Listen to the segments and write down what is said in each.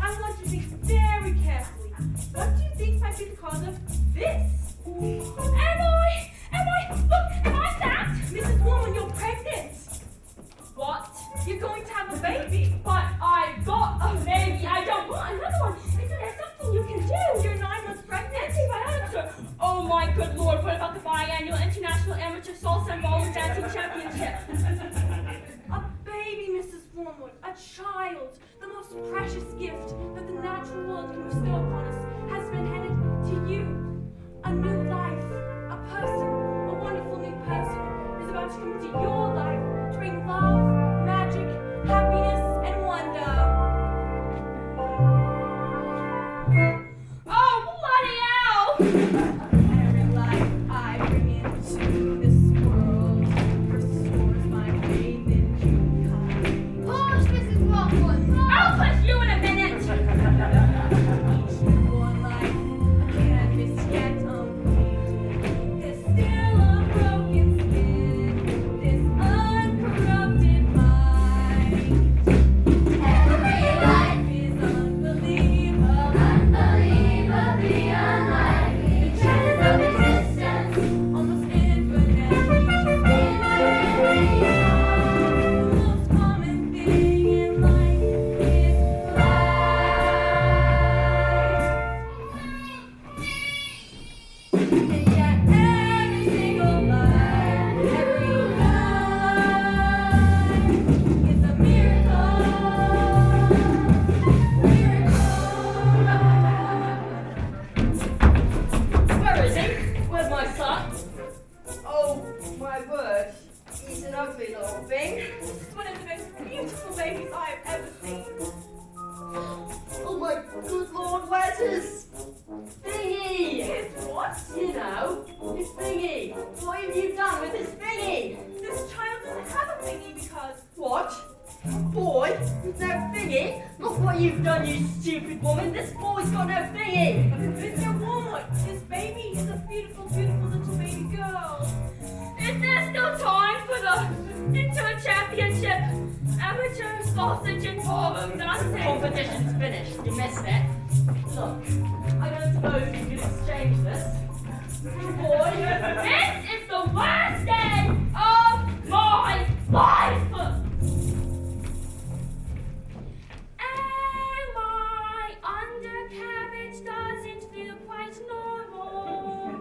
I want you to think very carefully. What do you think might be the cause of this? Am I that? Mrs. Woman, you're pregnant. What? You're going to have a baby. But I've got a baby. I don't want another one. Isn't there something you can do? You're 9 months pregnant. Antibiotics. Oh my good lord, what about the biannual International Amateur Salsa and Ballroom Dancing Championship? A baby, Mrs. Wormwood, a child, the most precious gift that the natural world can bestow upon us, has been handed to you. A new life, a person, a wonderful new person, is about to come into your life to bring love, magic, happiness, and wonder. Oh, bloody hell! Every life I bring into this world restores my faith in humankind. Gosh, Mrs. Wormwood! I'll push you in a minute! Each newborn life, a canvas yet unpainted. There's still a broken skin, this uncorrupted mind. Every life Is unbelievable, unbelievably unlikely. The chances of existence almost infinitely. The most common thing in life is life. And yet every single life, every life is a miracle. Where is he? Where's my son? Oh, my word. He's an ugly little thing. It's one of the most beautiful babies I have ever seen. Oh my good lord, where's his thingy? His what? You know, his thingy. What have you done with his thingy? This child doesn't have a thingy because What? Boy, with no thingy? Look what you've done, you stupid woman. This boy's got no thingy. Mr. Wormwood, this baby is a beautiful, beautiful little baby girl. Is there still time for the Inter Championship Amateur Sausage and Ballroom Dancing? Competition's finished. You missed it. Look, I don't suppose you can exchange this. Boy, This is the worst day of my life! And my undercarriage doesn't feel quite normal.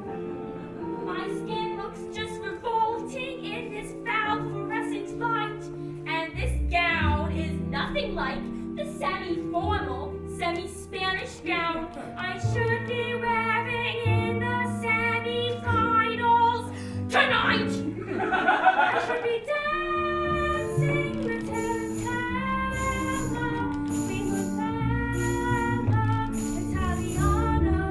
My skin looks just revolting in this foul fluorescent light. And this gown is nothing like the semi-formal, semi-Spanish gown I should be wearing in the semi-finals tonight. I should be dancing with Italiano,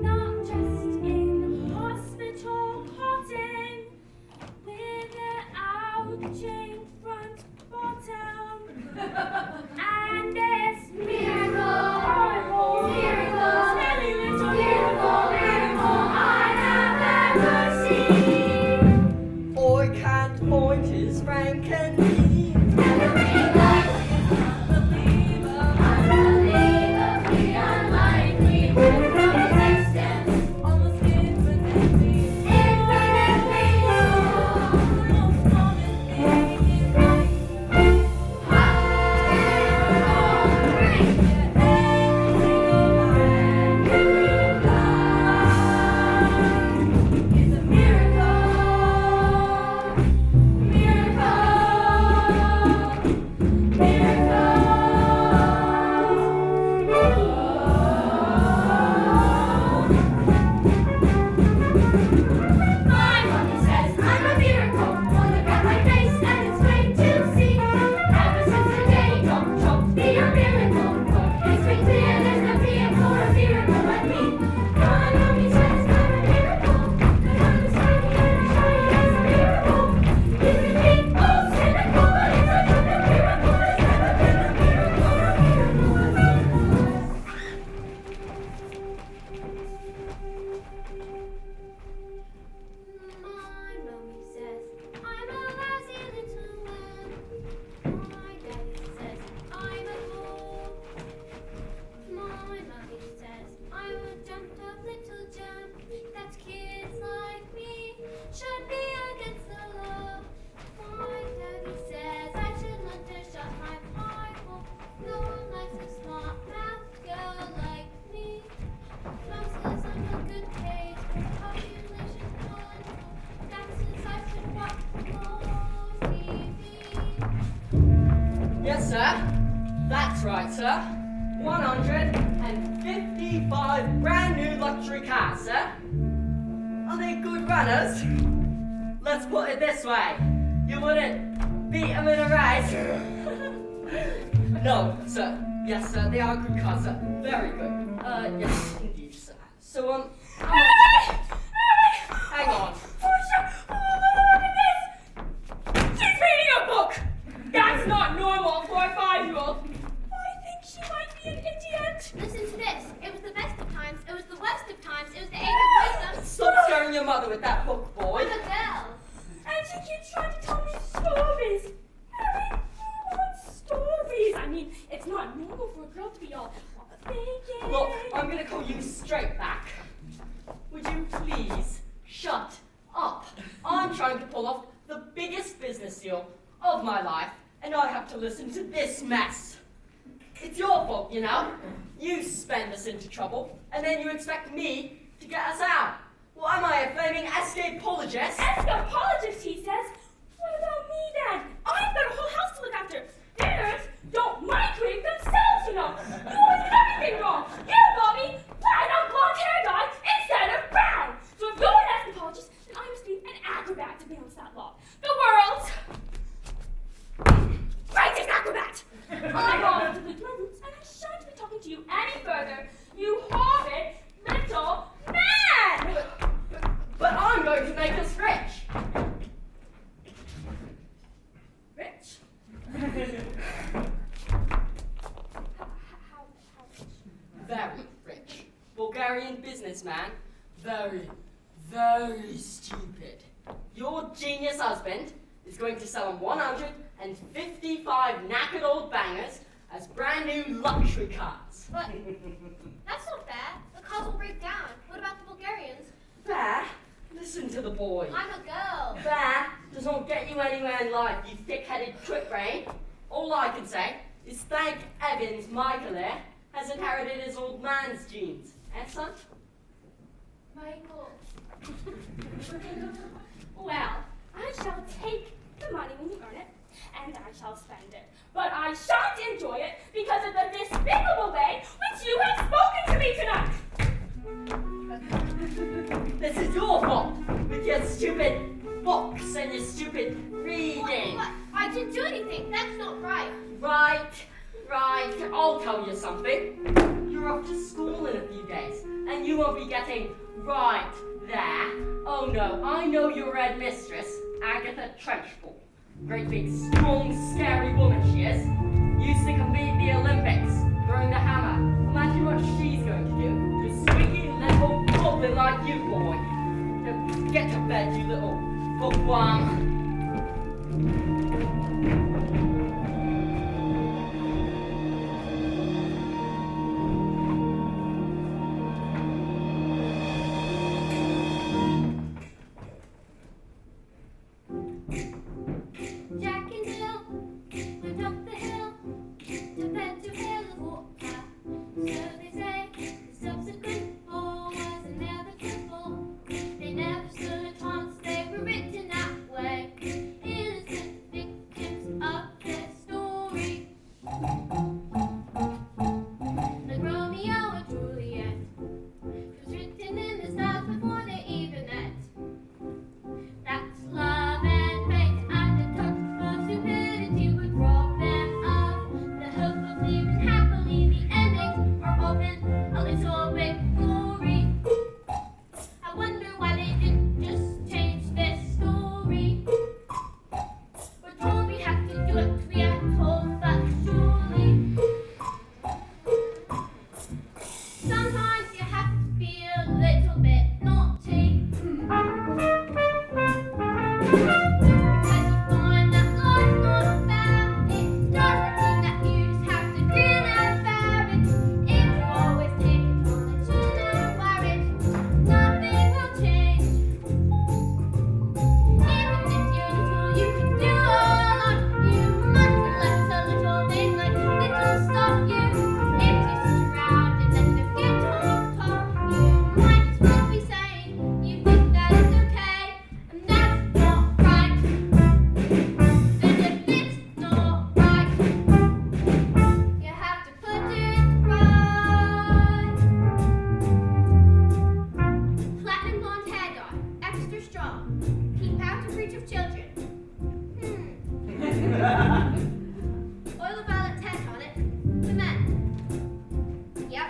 not just in hospital cotton, with an out-chained front bottom. And this miracle, miracle, smelly little beautiful miracle I have ever seen. I can't find his rank and need. Every life unbelievably unlikely. From existence Almost infinitely. infinitely The most common thing in life. Is a miracle, miracle. sir. That's right, sir. 155 brand new luxury cars, sir. Are they good runners? Let's put it this way. You wouldn't beat them in a race. No, sir. Yes, sir. They are good cars, sir. Very good. Yes, indeed, sir. So, hang on. Look at this! She's reading a book! That's not normal for a 5-year-old. I think she might be an idiot. Listen to this. It was the best of times. It was the worst of times. It was the age of wisdom. Stop scaring your mother with that book, boy. I'm a girl. And she keeps trying to tell me stories. Harry, you want stories? I mean, it's not normal for a girl to be all thinking. Look, I'm gonna call you straight back. Would you please shut up? I'm trying to pull off the biggest business deal of my life, and I have to listen to this mess. It's your fault, you know. You spend us into trouble, and then you expect me to get us out. Well, am I a flaming escapologist? Escapologist, he says. What about me then? I've got a whole house to look after. Parents don't migrate themselves, you know. You always get everything wrong. You, Bobby, platinum blonde hair dye instead of brown. So if you're an escapologist, then I must be an acrobat to balance that law. The world's greatest acrobat. I'm off to the dwellings, and I shan't be talking to you any further. You horrid little man. But I'm going to make us rich. Rich? How rich? Very rich. Bulgarian businessman. Very, very stupid. Your genius husband is going to sell him 155 knackered old bangers as brand new luxury cars. But that's not fair. The cars will break down. What about the Bulgarians? Fair? Listen to the boy. I'm a girl. Fair does not get you anywhere in life, you thick-headed trick brain. All I can say is thank Evans Michael here has inherited his old man's genes. Eh, son? Michael. Well, I shall take the money when you earn it, and I shall spend it. But I shan't enjoy it because of the despicable way which you have spoken to me tonight. This is your fault with your stupid books and your stupid reading. What? I didn't do anything. That's not right. Right. I'll tell you something. You're off to school in a few days, and you won't be getting right there. Oh no, I know your red mistress, Agatha Trenchbull. Great big, strong, scary woman she is. Used to compete the Olympics, throwing the hammer. Imagine what she's going to do to a squeaky little goblin like you, boy. Now, get to bed, you little bookworm. Jack and Jill went up the hill to bed to fill the water. So they say the subsequent fall was inevitable. They never stood a chance. They were written that way. Innocent victims of their story. Like Romeo and Juliet. It was written in the stars before they even met. That's love and fate and a touch of stupidity would rob them of the hope of living happily. The endings are often a little bit gory. I wonder why they didn't just change their story. We're told we have to do it, we are told, but surely sometimes you have to be a little bit naughty. Because you find that life's not fair. It doesn't mean that you just have to grin and bear it. If you always take it on the chin and wear it, nothing will change. Even if you're little, you can do a lot. You must let a little thing like little stop you. If you sit around and let them get on top, you might as well be saying you think that it's okay, and that's not right. strong. Keep out of reach of children. Oil of violet hair tonic for men. Yep.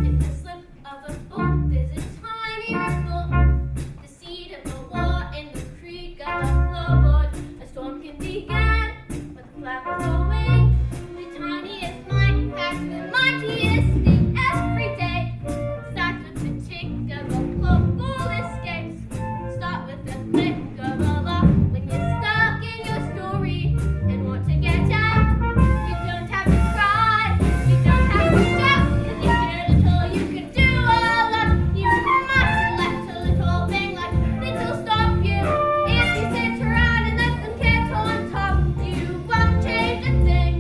In the slip of a boat, there's a tiny ripple. The seed of a war in the creek of the floorboard. A storm can begin with a flap of a wing. The tiniest might pass the mightiest thing every day. Start with the tick of a clock, all escapes. Start with the flick of a lock when you're stuck in your story and want to get out. You don't have to cry, you don't have to shout, 'cause if you're little you can do a lot. You mustn't let a little thing like this will stop you. If you sit around and let them get on top, you won't change a thing.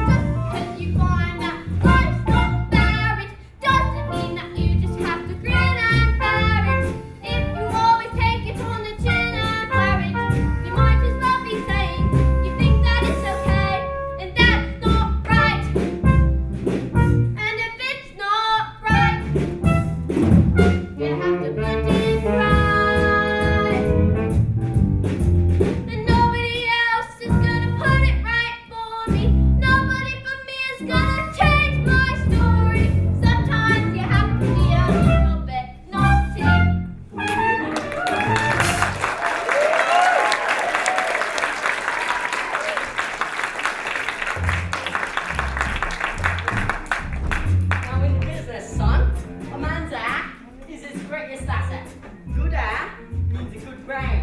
Just 'cause you find that life's not fair, it doesn't mean that you just have to grin and bear it. If you always take it on the chin and wear it, you might as well be saying you think that it's okay, and that's not right. And if it's not right, you have to put it right. And nobody else is gonna put it right for me. Nobody but me is gonna change my story. Sometimes you have to be a little bit naughty. Now in business, son, a man's hair is his greatest asset. Good hair means a good brain.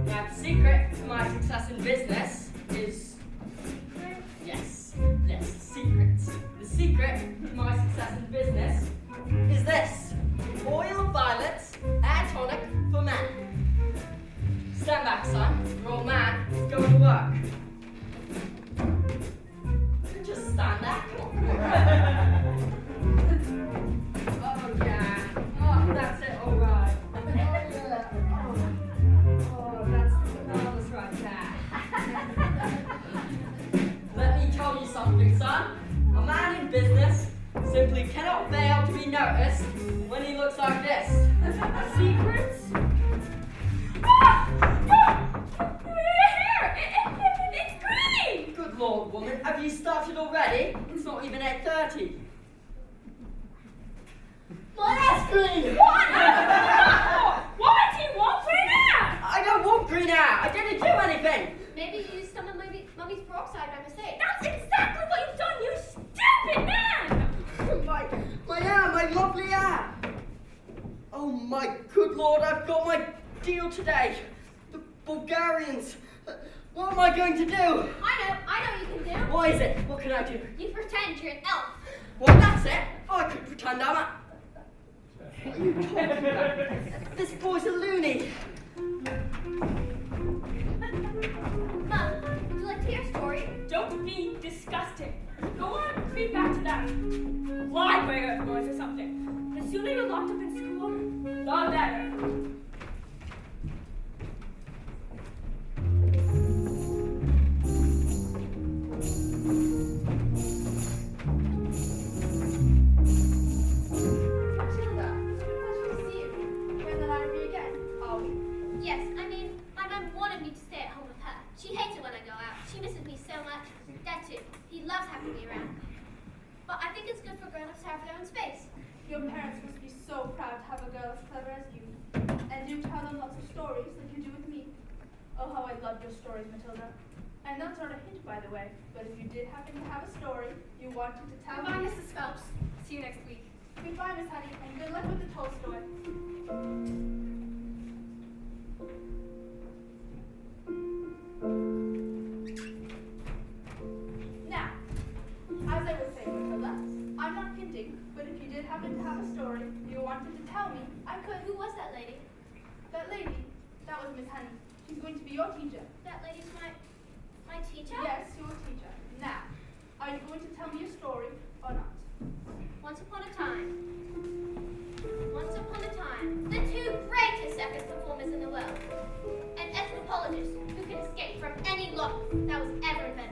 Now the secret to my success in business is... Yes, the secret. The secret to my success in business is this. Oil of violets, hair tonic for men. Stand back, son. Your old man is going to work. Just stand there. Come on. Oh, yeah. Oh, that's it. All right. Oh, yeah. Oh, that's marvelous right there. Let me tell you something, son. A man in business simply cannot fail to be noticed when he looks like this. Secrets? It's green! Good Lord, woman, have you started already? It's not even 8:30. Well, that's green. What? Why do you want green hair? I don't want green hair. I didn't do anything. Maybe you used some of Mummy's peroxide by mistake. That's exactly what you've done, you stupid man! My hair, my lovely hair. Oh my good Lord, I've got my deal today. The Bulgarians. What am I going to do? I know what you can do. What is it? What can I do? You pretend you're an elf. Well, that's it. I could pretend I'm a... What are you talking about? This boy's a loony. Mum, would you like to hear a story? Don't be disgusting. Go on, creep back to that library of yours or something. The sooner you're locked up in school, the better. Matilda, it's a pleasure to see you. You're in the library again, are we? Yes, I mean, my mum wanted me to stay at home with her. She hates it when I go out. She misses me so much. Dad too. He loves having me around. But I think it's good for grown-ups to have their own space. Your parents must be so proud to have a girl as clever as you. And do tell them lots of stories like you do with me. Oh, how I love your stories, Matilda. And that's not a hint, by the way, but if you did happen to have a story you wanted to tell Goodbye, me... Mrs. Phelps. See you next week. Goodbye, Miss Honey, and good luck with the Tolstoy. Now, as I was saying, Matilda, I'm not hinting, but if you did happen to have a story you wanted to tell me, I could. Who was that lady? That lady, that was Miss Honey. She's going to be your teacher. That lady's my teacher? Yes, your teacher. Now, are you going to tell me a story or not? Once upon a time, the two greatest circus performers in the world, an anthropologist who could escape from any law that was ever invented,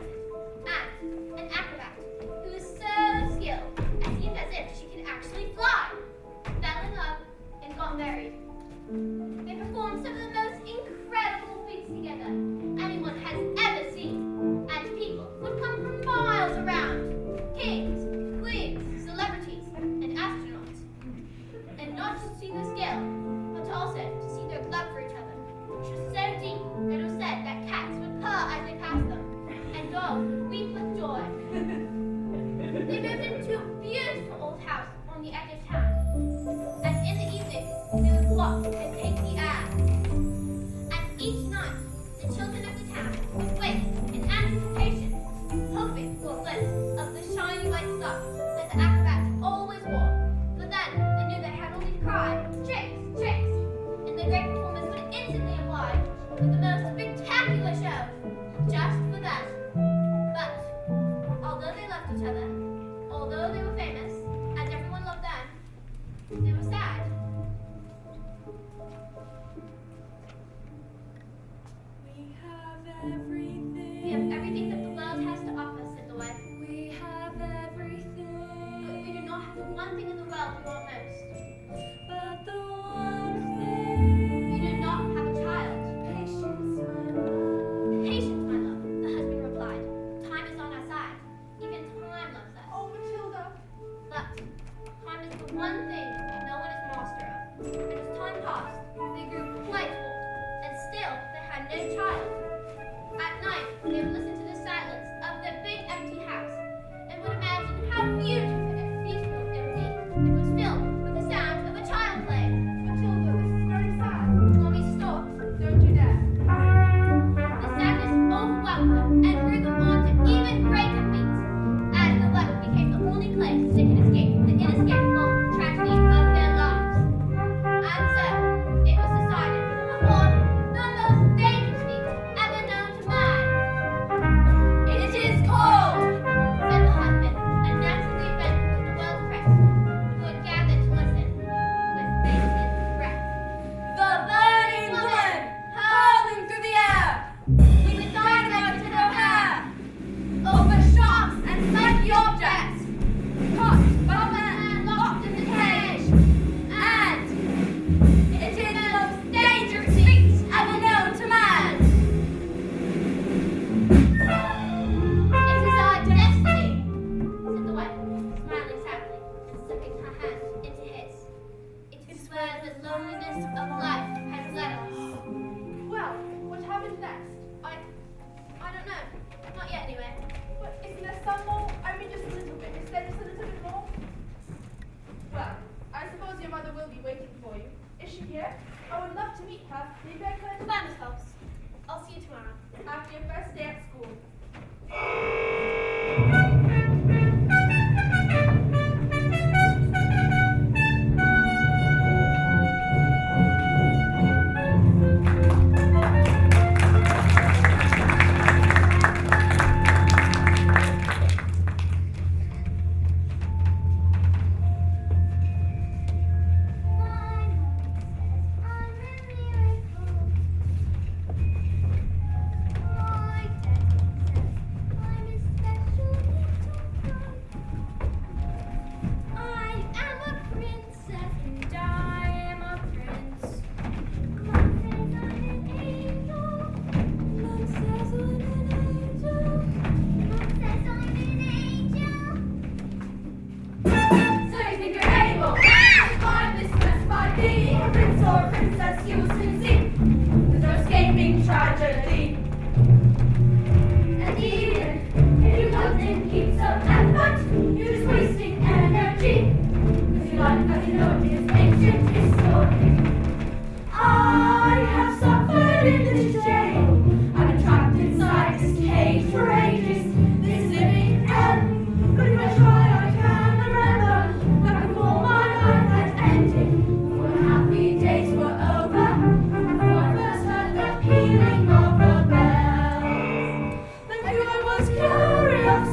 was curious.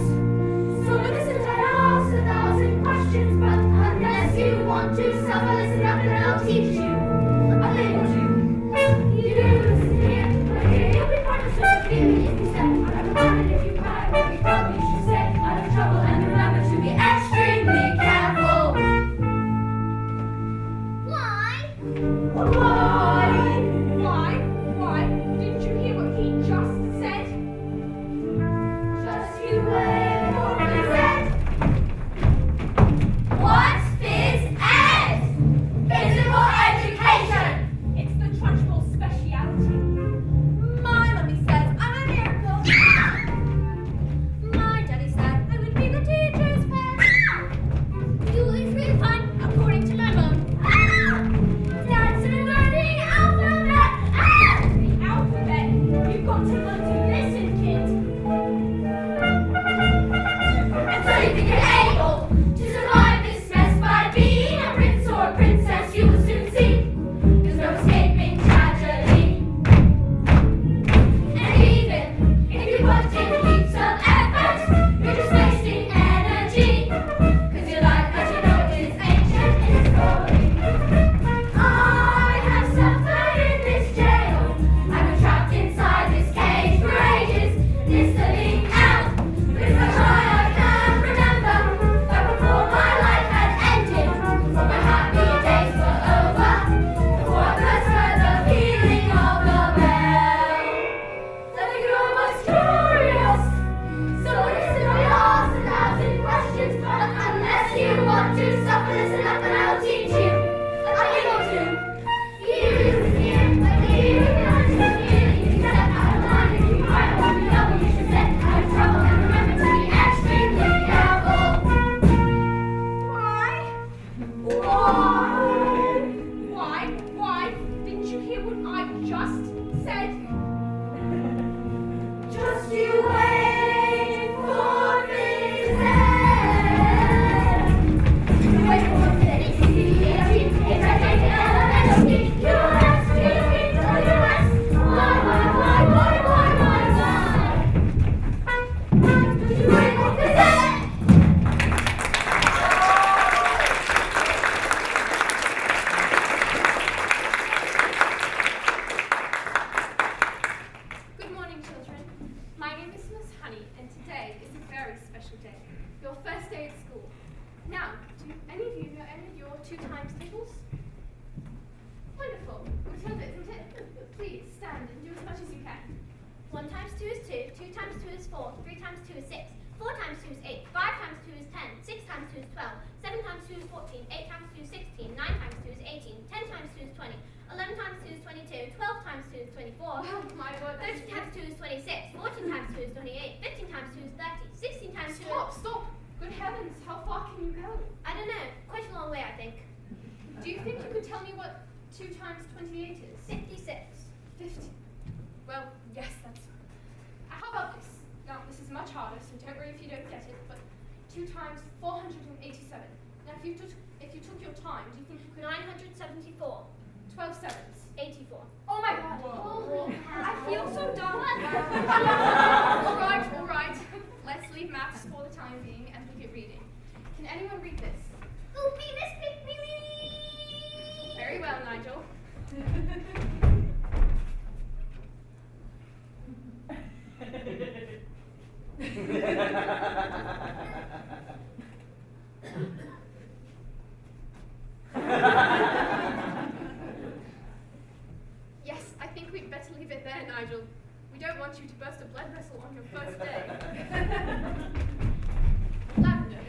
So listen, I asked 1,000 questions, but unless you want to suffer, listen up and I'll teach you a thing or two. You do listen here, but here you'll be punished with a feeling if you step out of line, and if you cry, what you probably should stay out of trouble, and remember to be extremely careful. Why? Why? Didn't you hear what he just said? Just you wait for phys ed. What's phys ed? Physical education. It's the Trunchbull speciality. My mummy says I'm a miracle. My daddy said I would be the teacher's pet. You is really fun, according to my mum. Dad's learning alphabet. The alphabet. You've got to learn to listen, kid. And so you think you're able to survive this mess by being a prince or a princess, you will soon see. There's no escaping tragedy. And even if you put in heaps of effort, you're just wasting energy. 'Cause your life, as you know, is ancient history. I have suffered in this jail. I've been trapped inside this cage for ages, listening out. But if I try, I can remember that before my life had ended, before my happy days were over, before I first heard the pealing of the bell. Then the girl was curious. So listen, I asked 1,000 questions, but unless you want to suffer, listen up and I'll teach you a thing or two. You listen here, but you can't hear. You step out of line if you cry, what you know you should stay out of trouble, and remember to be extremely careful. Why? Didn't you hear what I just said? Just you wait for phys ed. You wait for what today? It's easy to get a beat. It's a day to elementary. You ask, you repeat, or you ask. Why? You wait for phys ed. Good morning, children. My name is Miss Honey, and today is a very special day. Your first day at school. Now, do any of you know any of your 2 times tables? Wonderful. Matilda, isn't it? Please stand and do as much as you can. 1 times 2 is 2, 2 times 2 is 4, 3 times 2 is 6, 4 times 2 is 8, 5 times 2 is 10, 6 times 2 is 12, 7 times 2 is 14, 8 times 2 is 16, 9 times 2 is 18, 10 times 2 is 20, 11 times 2 is 22, 12 times 2 is 24, Oh my word, 13 times 2 is 26, 14 times 2 is 28, 15 times 2 is 30, 16 times 2 is... Stop! Good heavens, how far can you go? I don't know, quite a long way I think. Do you think you could tell me what 2 times 28 is? 56. 50. Well, yes, that's... How about this? Now, this is much harder, so don't worry if you don't get it, but 2 times 487. Now, if you took your time, do you think you could... 974. 12 sevens. 84. Oh my god! Holy I feel so dumb. All right. Let's leave maths for the time being and look at reading. Can anyone read this? Oopie, Miss Pick Me. Very well, Nigel. Yes, I think we'd better leave it there, Nigel. We don't want you to burst a blood vessel on your first day. Lavender.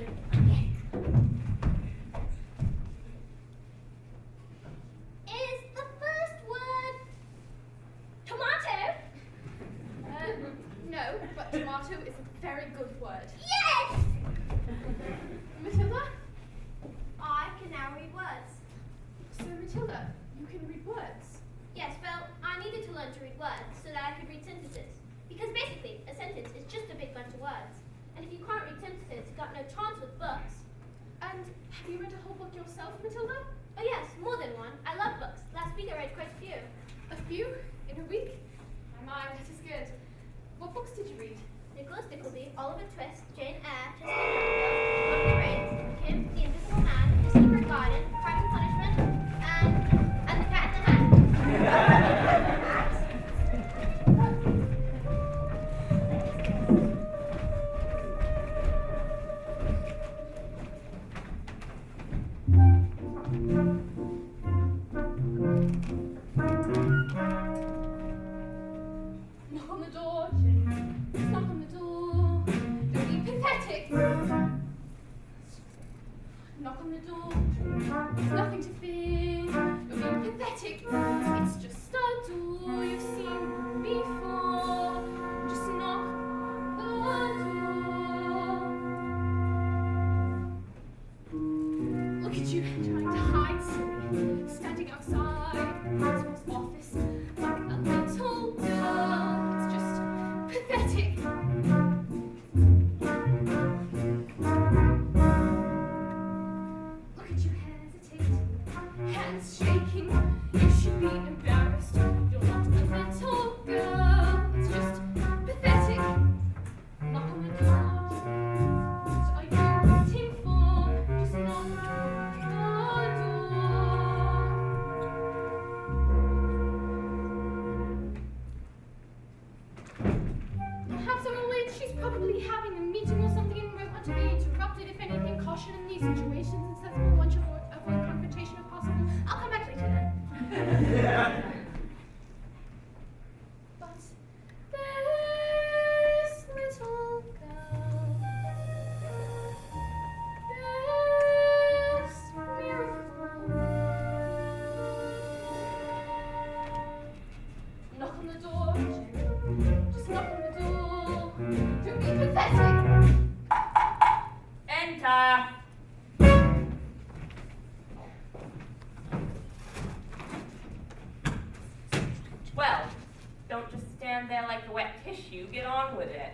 Is the first word tomato? No, but tomato is a very good word. Yes! Matilda? I can now read words. So, Matilda, you can read words. Yes, well, I needed to learn to read words so that I could read sentences. Because basically, a sentence is just a big bunch of words. And if you can't read sentences, you've got no chance with books. And have you read a whole book yourself, Matilda? Oh yes, more than one. I love books. Last week I read quite a few. A few? In a week? My, that is good. What books did you read? Nicholas Nickleby a twist, Jane Eyre, Chester Churchill, Lord of the Rings, Kim, the Invisible Man, The Secret Garden, Crime and Punishment, and The Cat in the Hat. Knock on the door, Jane. Knock on the door. Don't be pathetic. Knock on the door. There's nothing to fear. Don't be pathetic. It's just a door you've seen before. Just knock the door. Look at you trying to hide, silly. Standing outside Principal's office like a little girl. It's just pathetic. Look at you hesitate, hands shaking. You should be embarrassed. You're not a little girl. It's just pathetic. Knock on the door. What are you waiting for? Just knock the door. Perhaps I'm late. She's probably having a meeting or something and won't want to be interrupted. If anything, caution in these situations and sensible one should avoid confrontation if possible. I'll come back later then. But this little girl, this miracle. Knock on the door, Jane. Just knock on the door. Don't be pathetic. Enter. Well, don't just stand there like a wet tissue. Get on with it.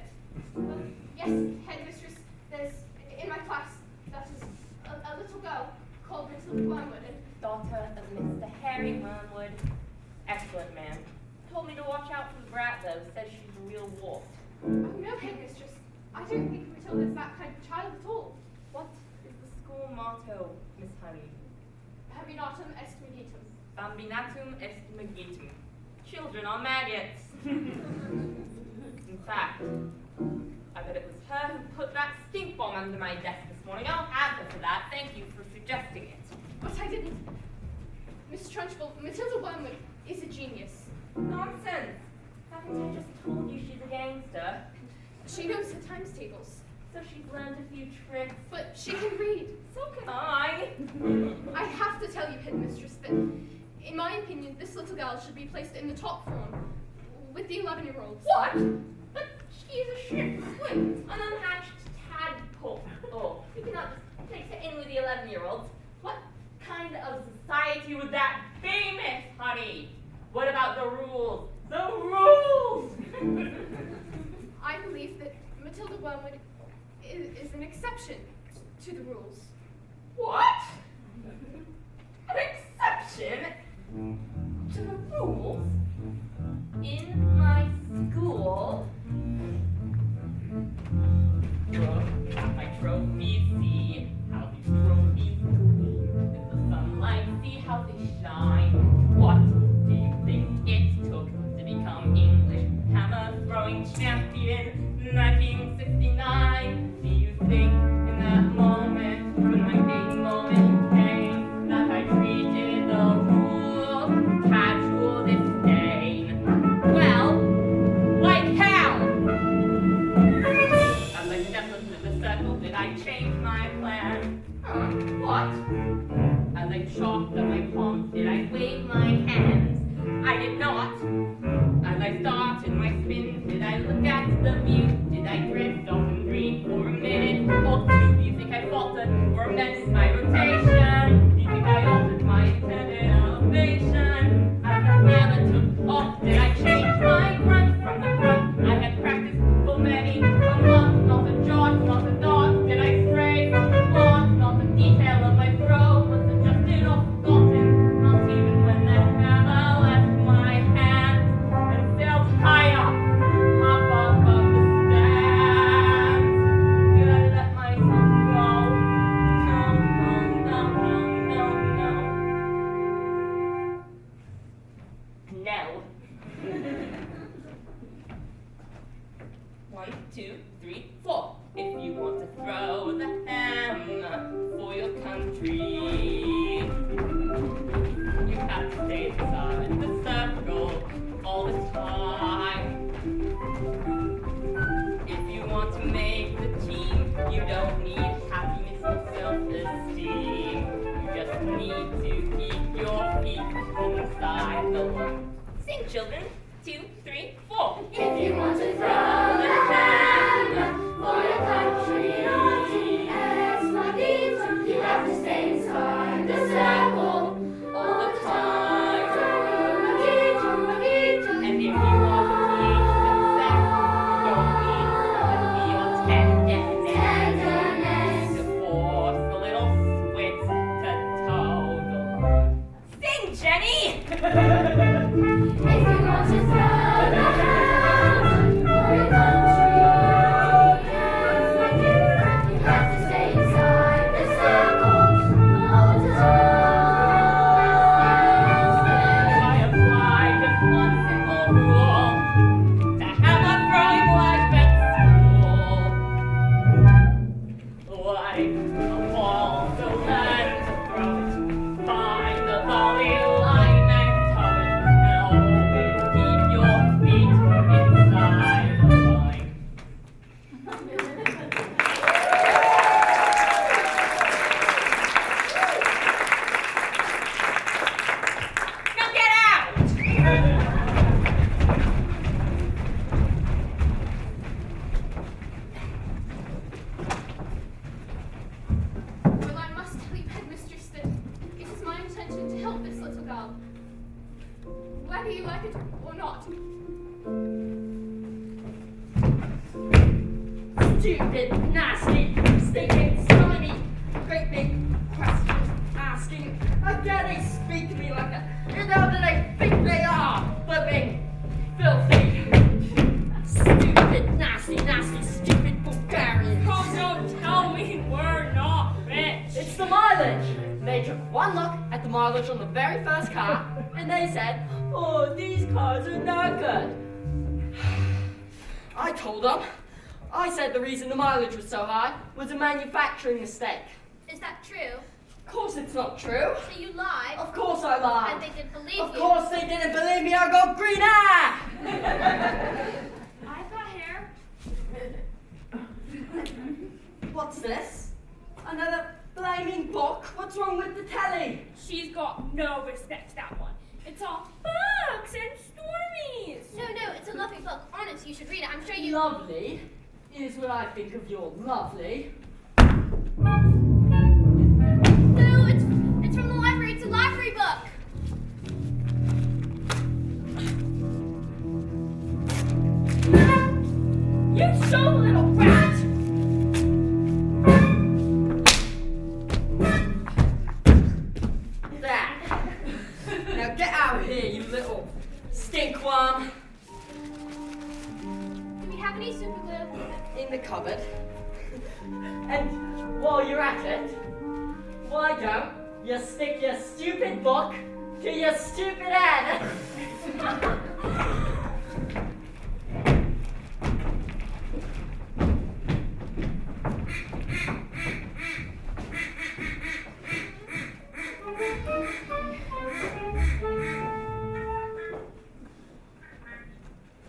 Yes, headmistress, there's, in my class, that is a little girl called Matilda Wormwood, and Daughter of Mr. Harry Wormwood. Excellent man. Told me to watch out for the brat, though. Says she's a real wolf. oh no, headmistress, I don't think Matilda's that kind of child at all. What is the school motto, Miss Honey? Habinatum est magitum. Bambinatum est magitum. Children are maggots. In fact, I bet it was her who put that stink bomb under my desk this morning. I'll have her for that. Thank you for suggesting it. But I didn't. Miss Trunchbull, Matilda Wormwood is a genius. Nonsense. Haven't I just told you she's a gangster? She knows her times tables, So she's learned a few tricks. but she can read. So can I. I have to tell you, headmistress, that in my opinion, this little girl should be placed in the top form with the 11-year-olds. What? But she's a shrimp. Wait, an unhatched tadpole. Oh, you cannot just place her in with the 11-year-olds. What kind of society would that be, Miss Honey? What about the rules? The rules! I believe that Matilda Wormwood is an exception to the rules. What? An exception to the rules? In my school? My trophies, see how these trophies gleam in the sunlight, see how they shine. What do you think it took to become English hammer throwing champion 1969? Do you think in that moment, when my big moment came, that I treated the rules with casual disdain? Well, like how? As I stepped into the circle, did I change my plan? What? As I chalked on my palms, did I wave my hands? I did not. As I started my spin, did I look at the view? Did I drift off and dream for a minute or two? Do you think I faltered or amended my rotation? Do you think I altered my intended elevation? As the hammer took off, did I change my grunt from the grunt I had practiced for many a month? Not a jot, not a dot, did I stray from the plot? Not a detail of my throw was adjusted or forgotten. Not even when the hammer left my hand. 4. If you want to throw the hammer for your country, you have to stay inside the circle all the time. If you want to make the team, you don't need happiness or self-esteem. You just need to keep your feet inside the line. Sing, children. 2, 3, 4. If you want to throw the hammer for your country, you have to stay inside the circle all the time. And if you want to teach them sex, you don't need to feel tenderness to force the little squids to toddle. Sing, Jenny! If you want to throw the hammer for your country, you have to stay inside the circle all the time. I applied just one simple rule to hammer throwing life at school. Like a ball to learn to throw it, find the volley line and toe it, and always keep your feet inside the line. Now get out! Well, I must tell you, headmistress, that it is my intention to help this little girl, whether you like it or not. Stupid, nasty, stinking, slimy, great big questions asking. How dare they speak to me like that? You know that they think they are, flipping, filthy, stupid, nasty, stupid Bulgarians. Oh, don't tell me we're not rich. It's the mileage. They took one look at the mileage on the very first car, and they said, "Oh, these cars are not good." I told them. I said the reason the mileage was so high was a manufacturing mistake. Is that true? Of course it's not true. So you lied, Of course I lied. and they didn't believe Of you. course they didn't believe me. I got green hair. I've got hair. What's this? Another flaming book? What's wrong with the telly? She's got no respect, that one. It's all books and stories. No, it's a lovely book. Honest, you should read it. I'm sure you. Lovely is what I think of your lovely. No, it's from the library. It's a library book. You so little rat. There. Now get out of here, you little stinkworm. Do we have any super glue? In the cupboard. And while you're at it, why don't you stick your stupid book to your stupid head?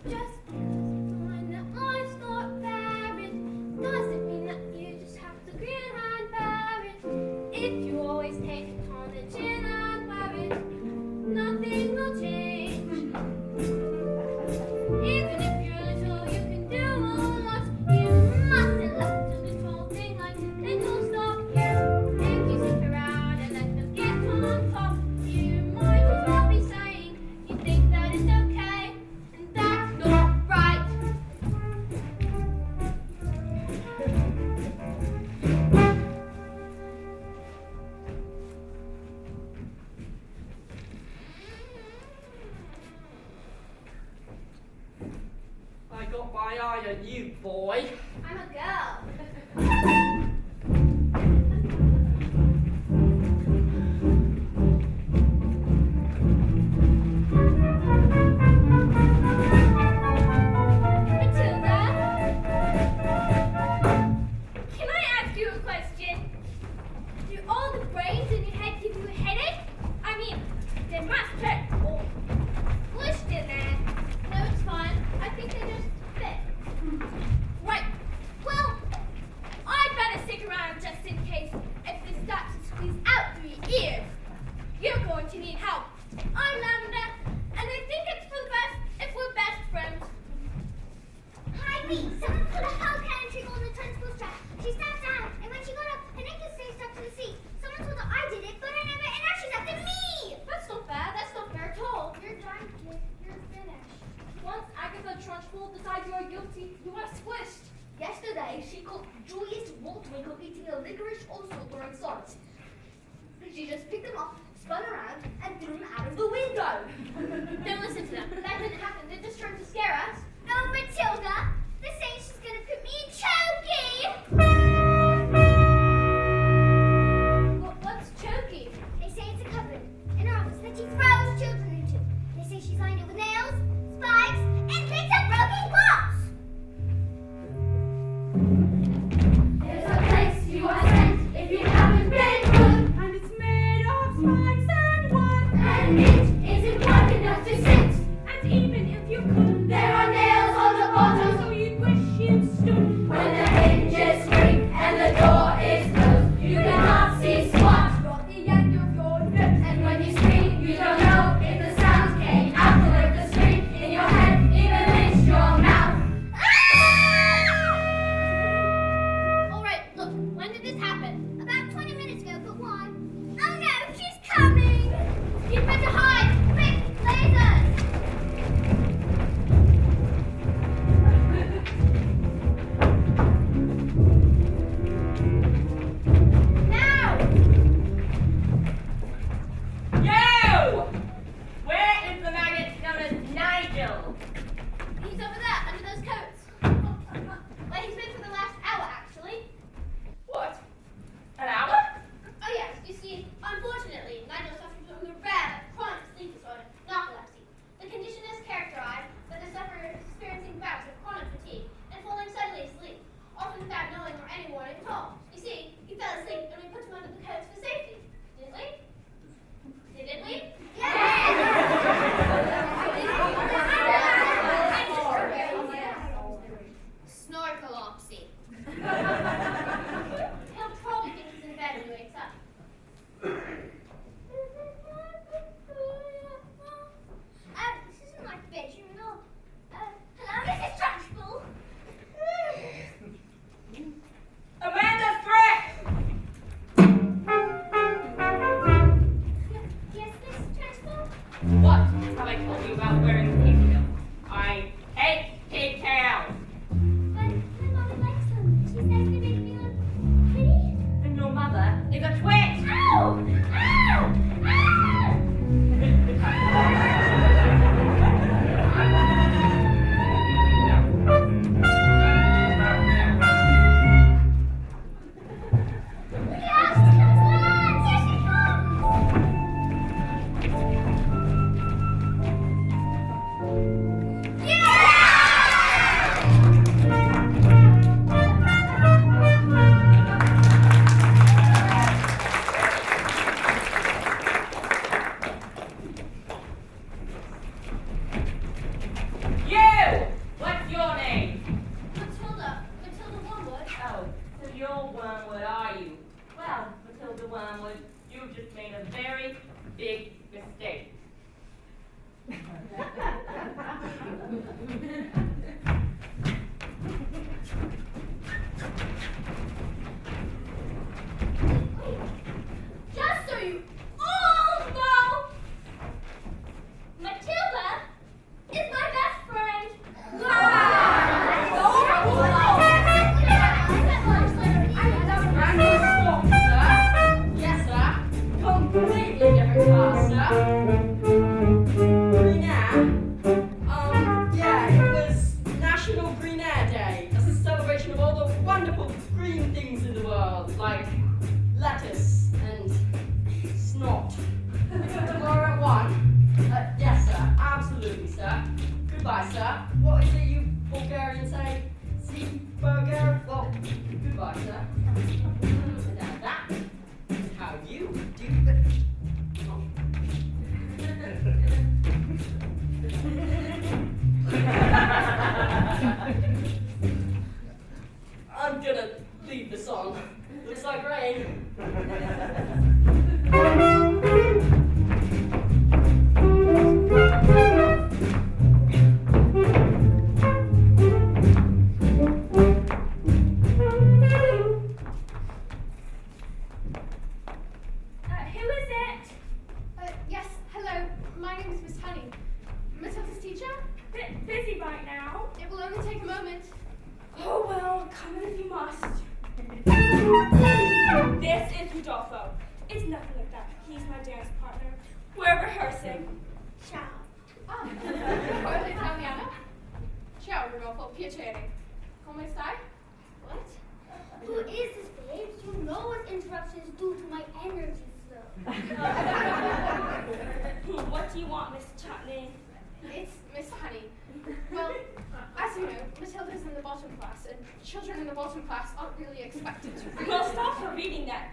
Just find that life's not varied doesn't mean that you just have to grin and bear it. If you always take it on the chin and wear it, nothing will change. Even if you're little, you can do a lot. You mustn't let the little thing like little stop you. If you stick around and let them get on top, you might as well be saying you think that it's okay, and that's not right. I got my eye on you, boy. I'm a girl. Matilda? way, she caught Julius Waltwinkle eating a licorice also during science. She just picked them up, spun around, and threw them out of the window. Don't listen to them. That didn't happen. They're just trying to scare us. Oh, Matilda! They're saying she's gonna put me in chokey! What's chokey? They say it's a cupboard in her office that she throws children into. They say she's lined it with nails, spikes, and bits of broken glass. There's a place you are sent if you haven't been good. And it's made of spikes and wood. And it isn't wide enough to sit. And even if you couldn't, There are nails on the bottom. so you'd wish you'd stood. When the hinges creak and the door is closed, you cannot see squat. Got the end of your neck. And when you scream, you don't know if the sound came out or if the scream in your head even reached your mouth. Alright, look, when did this happen? About 20 minutes ago, but why? Oh no, she's coming! You'd better hide! Quick, lasers! Now! You! Where is the maggot known as Nigel? He's over there, under those coats. Where he's been for the last hour, actually. What? An hour? Oh yes, you see, unfortunately, Nigel suffers from a rare chronic sleep disorder, narcolepsy. The condition is characterized by the sufferer experiencing bouts of chronic fatigue and falling suddenly asleep, often without knowing or any warning at all. You see, he fell asleep and we put him under the coats for safety. Didn't we? Didn't we? Snorkelops. He'll probably think he's in bed when he wakes up. This isn't my bedroom at all. Hello, Mrs. Trunchbull. Amanda Frick! Yes, Mrs. Trunchbull? What have I told you about wearing pigtails? I hate pigtails! But my mommy likes them. She says they make me look pretty. And your mother is a twit! Ow! Ow! Yes, she comes back! Here she comes! You! What's your name? Matilda Wormwood. Oh, so you're Wormwood, are you? Well, Matilda Wormwood, you've just made a very big mistake. Just so you all know, Matilda is my best friend. Yes, sir. Completely different class, sir. Green Air? Yeah, it was National Green Air Day. That's a celebration of all the wonderful green things in the world, like lettuce and snot. We're at one. Yes, sir. Absolutely, sir. Goodbye, sir. What is it you Bulgarians say? See, burger? Well, goodbye, sir. Now that is how you do it. I'm gonna leave the song. Looks like rain. Who is it? Yes, hello. My name is Miss Honey. Matilda's teacher? Bit busy right now. It will only take a moment. Oh well, come in a few really expected to read. Well, stop her reading that.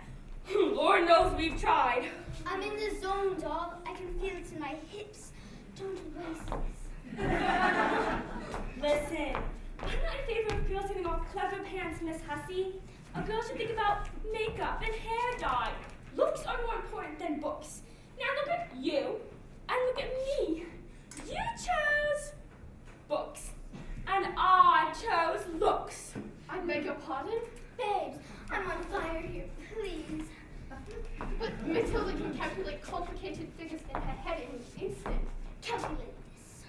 Lord knows we've tried. I'm in the zone, doll. I can feel it in my hips. Don't waste this. Listen, I'm not in favor of girls having all clever parents, Miss Hussey. A girl should think about makeup and hair dye. Looks are more important than books. Now look at you, and look at me. You chose books, and I chose looks. I beg your pardon? Babes, I'm on fire here. Please. But Matilda can calculate complicated figures in her head in an instant. Calculate this.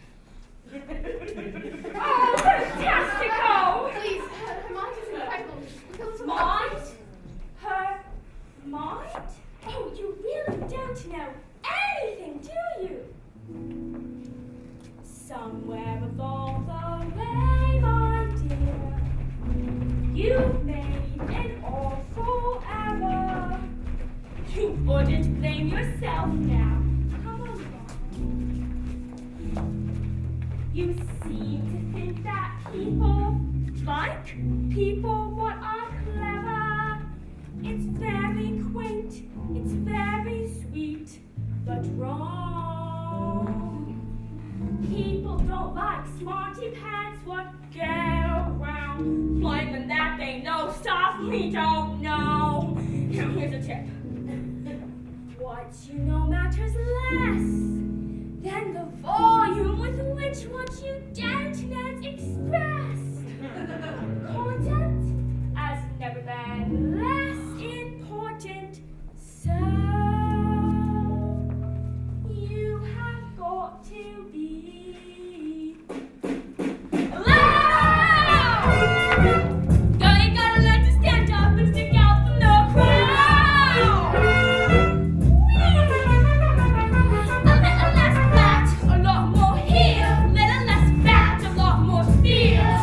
Oh, fantastico! Please, her mind is impeccable. Matilda's Mind? Her mind? Oh, you really don't know anything, do you? Somewhere along the way, my dear, you've made an awful error. You wouldn't blame yourself now. Come along. You seem to think that people like people what are clever. It's very quaint, it's very sweet, but wrong. People don't like smarty pants what get around, claiming that they know stuff we don't know. Now here's a tip. What you know matters less than the volume with which what you don't know expressed. Content has never been less important, so you have got to be loud! You gotta learn to stand up and stick out from the crowd! A little less fat, a lot more here. Little less fat, a lot more fear.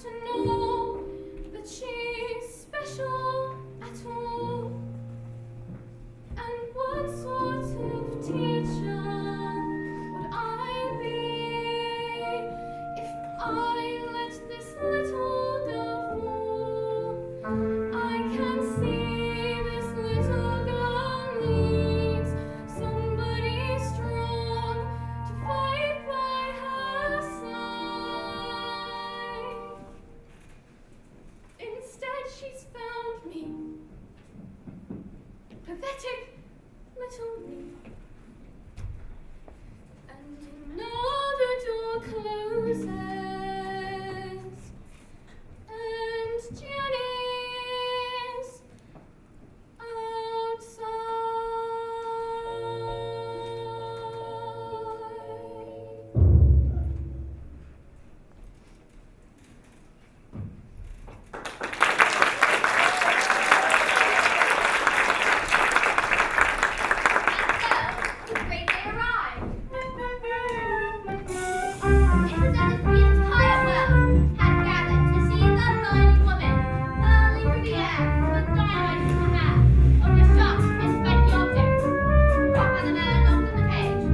to know that she's special at all. And what sort of teacher would I be if I let this little girl fall? I can see this little girl needs somebody strong to fight by her side. Instead, she's found me, pathetic little me. And now the door closes, and Jenny's And so, the great day arrived. It was as if the entire world had gathered to see the blind woman hurling through the air with dynamite in her hand over sharp and spiky objects, caught by the man locked in the cage.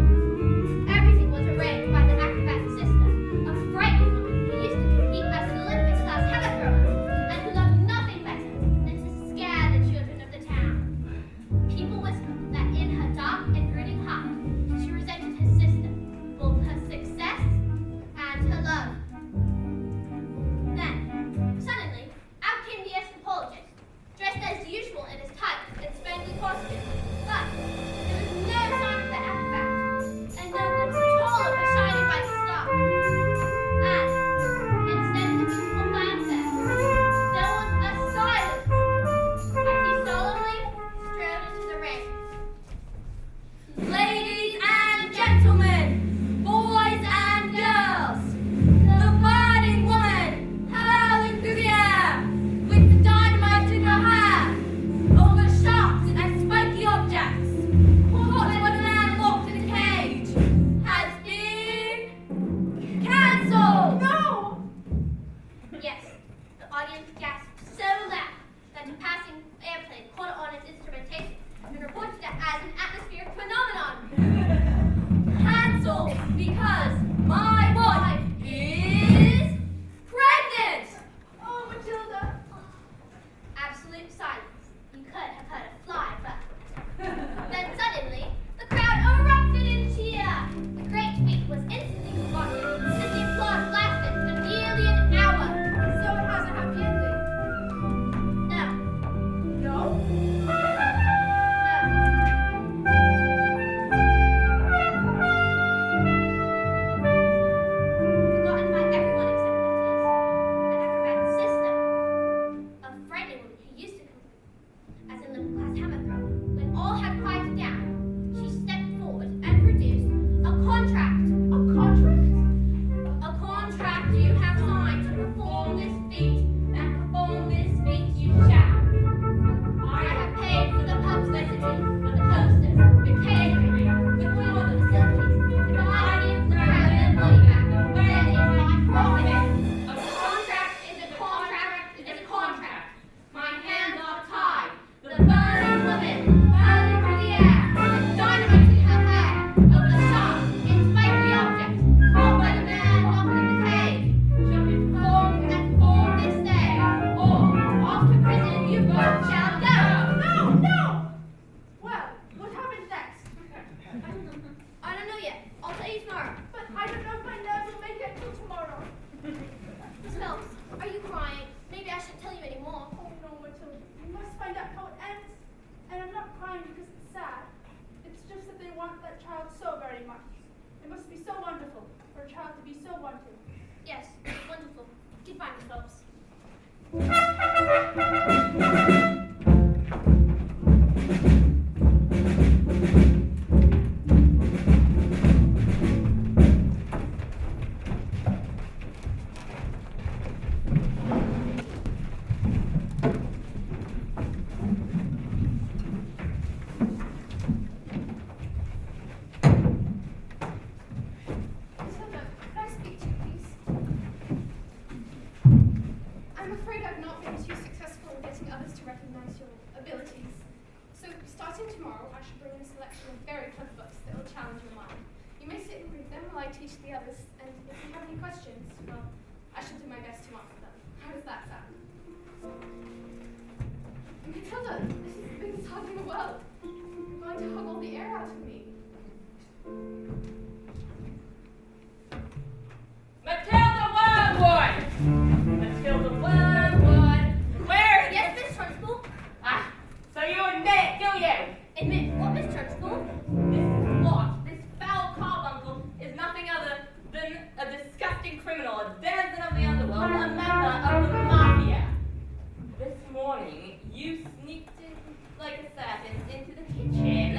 Everything was arranged by the acrobat's sister, a frightened woman who used to compete as an Olympic-class hammer thrower, and who loved nothing better than to scare the children of the town. People whispered that in her dark and brooding heart, she resented her sister, both her success and her love. Then, suddenly, out came the anthropologist, dressed as usual in his tight and spangly costume. But there was no sign of the acrobat, and no glimpse at all of her shining bright star. And instead of the beautiful fanfare, there was a silence as he solemnly strode into the ring. Ladies and gentlemen, boys and girls, the burning woman hurling through the air with the dynamite in her hand over sharp and spiky objects, caught by the man locked in a cage, has been cancelled. No! Yes, the audience gasped so loud that the passing airplane caught it on its instrumentation and reported it as an atmospheric phenomenon. Cancelled because my wife is pregnant. Oh, Matilda. Absolute silence. You could have heard a fly buzzing. Then suddenly, the crowd erupted in cheer. The great week was instantly forgotten as the applause lasted for nearly an hour. So it has a happy ending. No, No? no. Forgotten by everyone except Matilda, an acrobatic sister, a friendly woman who used to compete as an Olympic-class hammer thrower. When all had quieted down, she stepped forward and produced a contract. A contract? A contract you have signed to perform this feat, and perform this feat you shall. I have paid for the publicity, for the posters, the catering, the all the facilities. If I give the crowd their money back, then it's my profit. A contract is a contract is a contract. My hands are tied. The burning woman, hurling through the air, with dynamite in her hair, over sharp and spiky objects, caught by the man locked in the cage, shall be performed and performed this day, or off to prison you both shall go. No, no! Well, what happens next? I don't know yet. I'll tell you tomorrow. But I don't know if my nerves will make it till tomorrow. Miss Phelps, are you crying? Maybe I shouldn't tell you anymore. Oh no, Matilda. You must find out how it ends. And I'm not crying because it's sad. It's just that they want that child so very much. It must be so wonderful for a child to be so wanted. Yes, wonderful. Goodbye, Miss Phelps. Matilda, can I speak to you, please? been too successful in getting others to recognize your abilities. So, starting tomorrow, I shall bring in a selection of very clever books that will challenge your mind. You may sit and read them while I teach the others, and if you have any questions, well, I shall do my best to answer them. How does that sound? Matilda, this is the biggest hug in the world. You're going to hug all the air out of me. Matilda Wormwood! Matilda Wormwood! Where is Yes, Miss Trunchbull. Ah, so you admit, do you? Admit what, Miss Trunchbull? This lot, this foul carbuncle, is nothing other than a disgusting criminal, a denizen of the underworld, a member of the mafia. This morning, you sneaked in like a serpent into the kitchen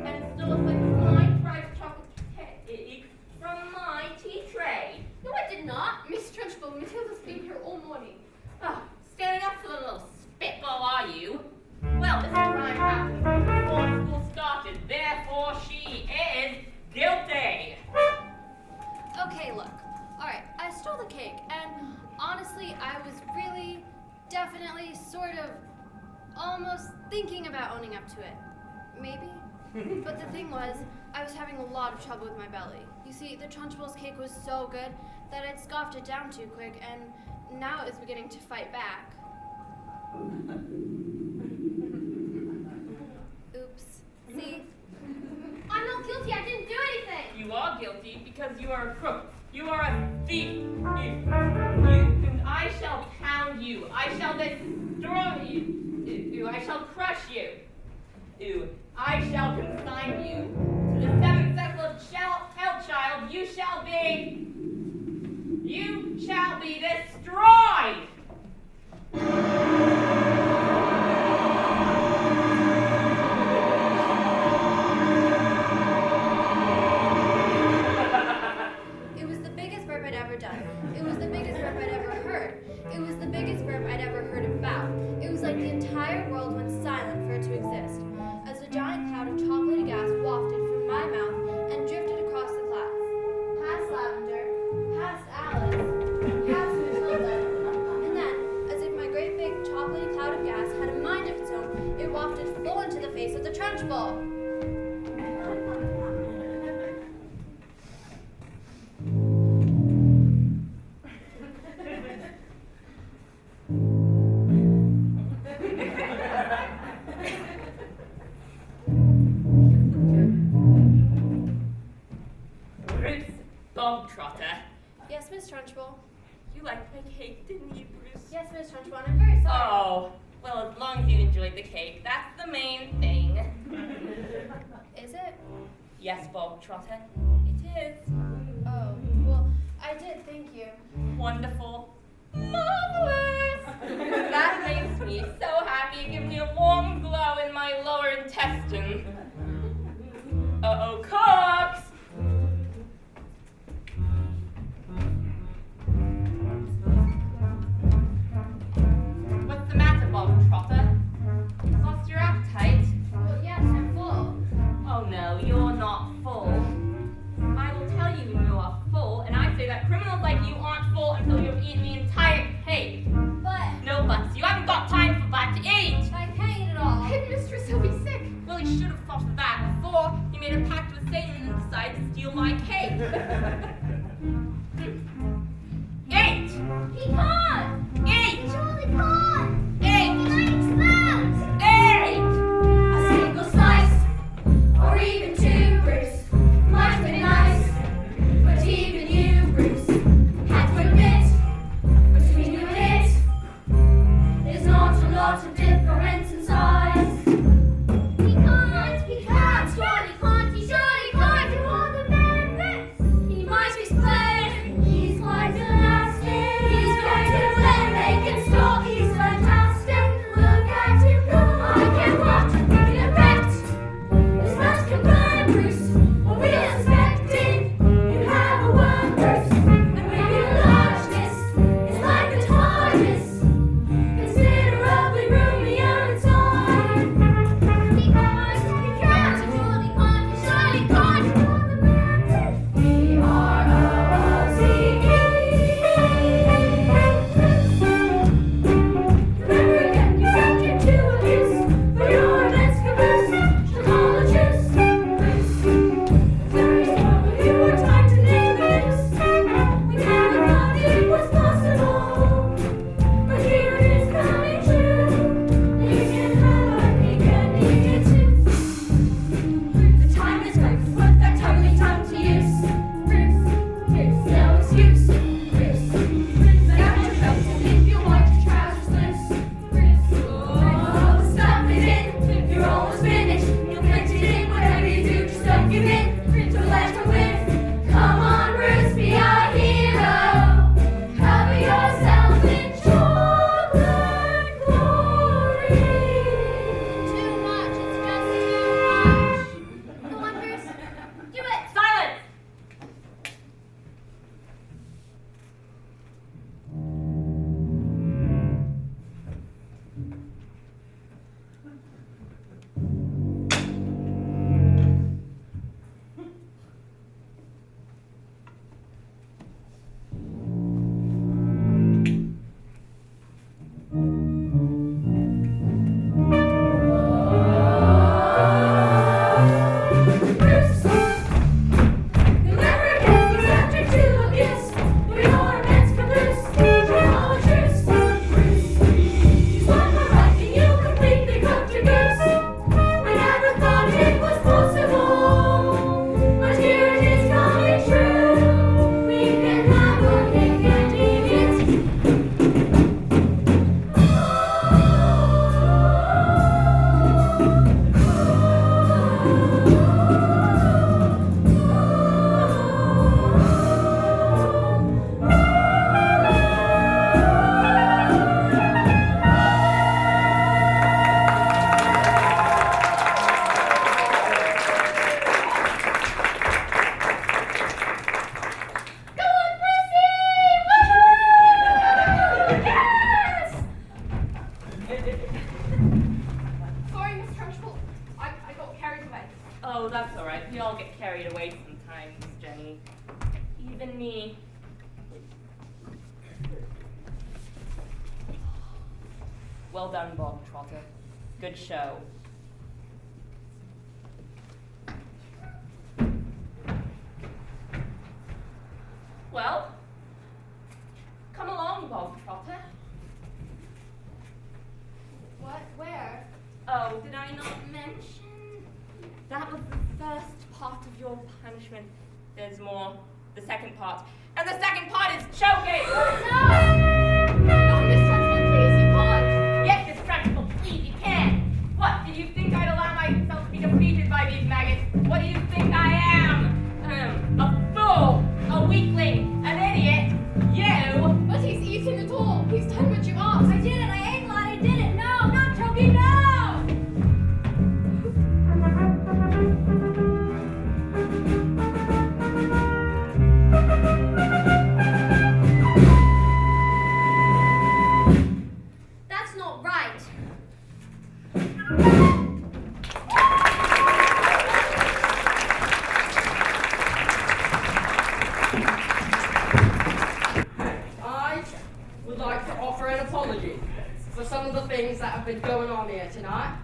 and stole some of my private chocolate cake from my tea tray. No, I did not. Miss Trunchbull, Matilda's been here all morning. Oh, standing up for the little spitball, are you? Well, this crime happened before school started, therefore she is guilty. Okay, look. Alright, I stole the cake, and honestly, I was really, definitely, sort of, almost thinking about owning up to it. Maybe? But the thing was, I was having a lot of trouble with my belly. You see, the Trunchbull's cake was so good that I'd scoffed it down too quick, and now it was beginning to fight back. Oops. See? I'm not guilty. I didn't do anything. You are guilty because you are a crook. You are a thief. And I shall pound you. I shall destroy you. I shall crush you. I shall consign you to the seventh circle of hell, child. You shall be destroyed. It was the biggest burp I'd ever done. It was the biggest burp I'd ever heard. It was the biggest burp I'd ever heard about. It was like the entire world went silent for it to exist, as a giant cloud of chocolatey gas wafted from my mouth and drifted across the class. Past Lavender, past Alice, past Matilda, and then, as if my great big chocolatey cloud of gas had a mind of its own, it wafted full into the face of the Trunchbull. Bruce Bogtrotter. Yes, Miss Trunchbull. You liked my cake, didn't you, Bruce? Yes, Miss Trunchbull, and I'm very sorry. Oh, well, as long as you enjoyed the cake, that's the main thing. Is it? Yes, Bogtrotter, it is. Oh, well, I did, thank you. Wonderful. Marvelous! That makes me so happy. It gives me a warm glow in my lower intestine. Uh-oh, cooks! What's the matter, Bogtrotter? Lost your appetite? Well, yes, I'm full. Oh no, you're not full. I will tell you when you are full, and I say that criminals like you aren't full until you've eaten the entire cake. But No buts. You haven't got time for butt to eat. I can't eat it all. Headmistress, he'll be sick. Well, you should have thought of that before you made a pact with Satan and decided to steal my cake. Eat! He can't. Eat! Surely can't. Eat! Likes that. Eat! A single slice, or even two, Bruce, might be nice. But even you, Bruce, had to admit, between you and it, there's not a lot of difference in size. He can't, surely can't, do all the benefits. He might be splendid, he's quite elastic, he's going to Well done, Bob Trotter. Good show. Well, come along, Bob Trotter. What? Where? Oh, did I not mention? That was the first part of your punishment. There's more. The second part. And the second part is choking! No, Miss Trunchbull, please, you can't. Yes, Miss Trunchbull, please, you can. What, did you think I'd allow myself to be defeated by these maggots? What do you think I am? A fool, a weakling, an idiot, you! But he's eaten it all. He's done what you asked. I did it. I ate a lot. I did it. No, not choking. No. That's not right. I would like to offer an apology for some of the things that have been going on here tonight.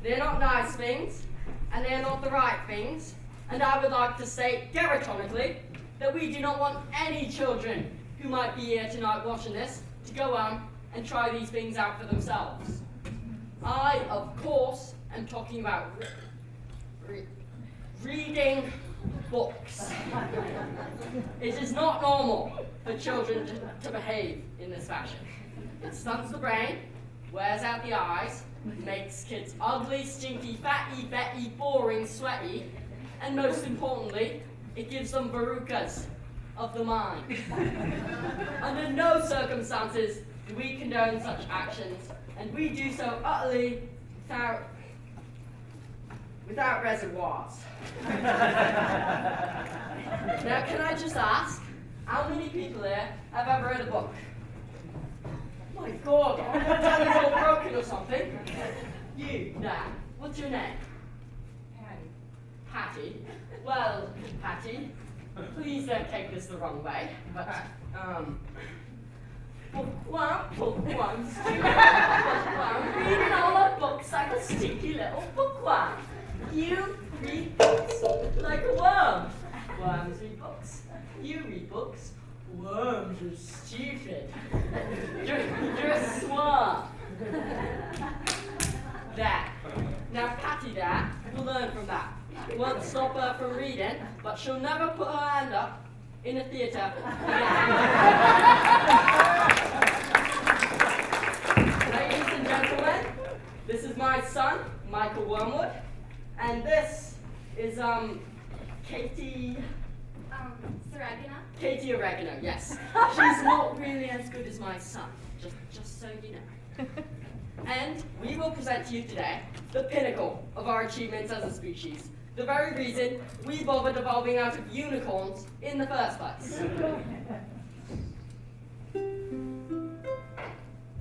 They're not nice things, and they're not the right things, and I would like to state garitonically that we do not want any children who might be here tonight watching this to go on and try these things out for themselves. I, of course, am talking about reading books. It is not normal for children to behave in this fashion. It stunts the brain, wears out the eyes, makes kids ugly, stinky, fatty, betty, boring, sweaty, and most importantly, it gives them verrucas of the mind. Under no circumstances do we condone such actions, and we do so utterly without reservoirs. Now, can I just ask, how many people here have ever read a book? My God, our tongue is all broken or something. You, Dan, what's your name? Patty. Well, Patty, please don't take this the wrong way, but, bookworm, stupid bookworm, reading all the books like a stinky little bookworm. You read books like a worm. Worms read books. You read books. Worms are stupid. You're a swarm. There. Now Patty there will learn from that. It won't stop her from reading, but she'll never put her hand up in a theatre again. Ladies and gentlemen, this is my son, Michael Wormwood, and this is Katie Katie Oregano, yes. She's not really as good as my son, just so you know. And we will present to you today the pinnacle of our achievements as a species, the very reason we bothered evolving out of unicorns in the first place.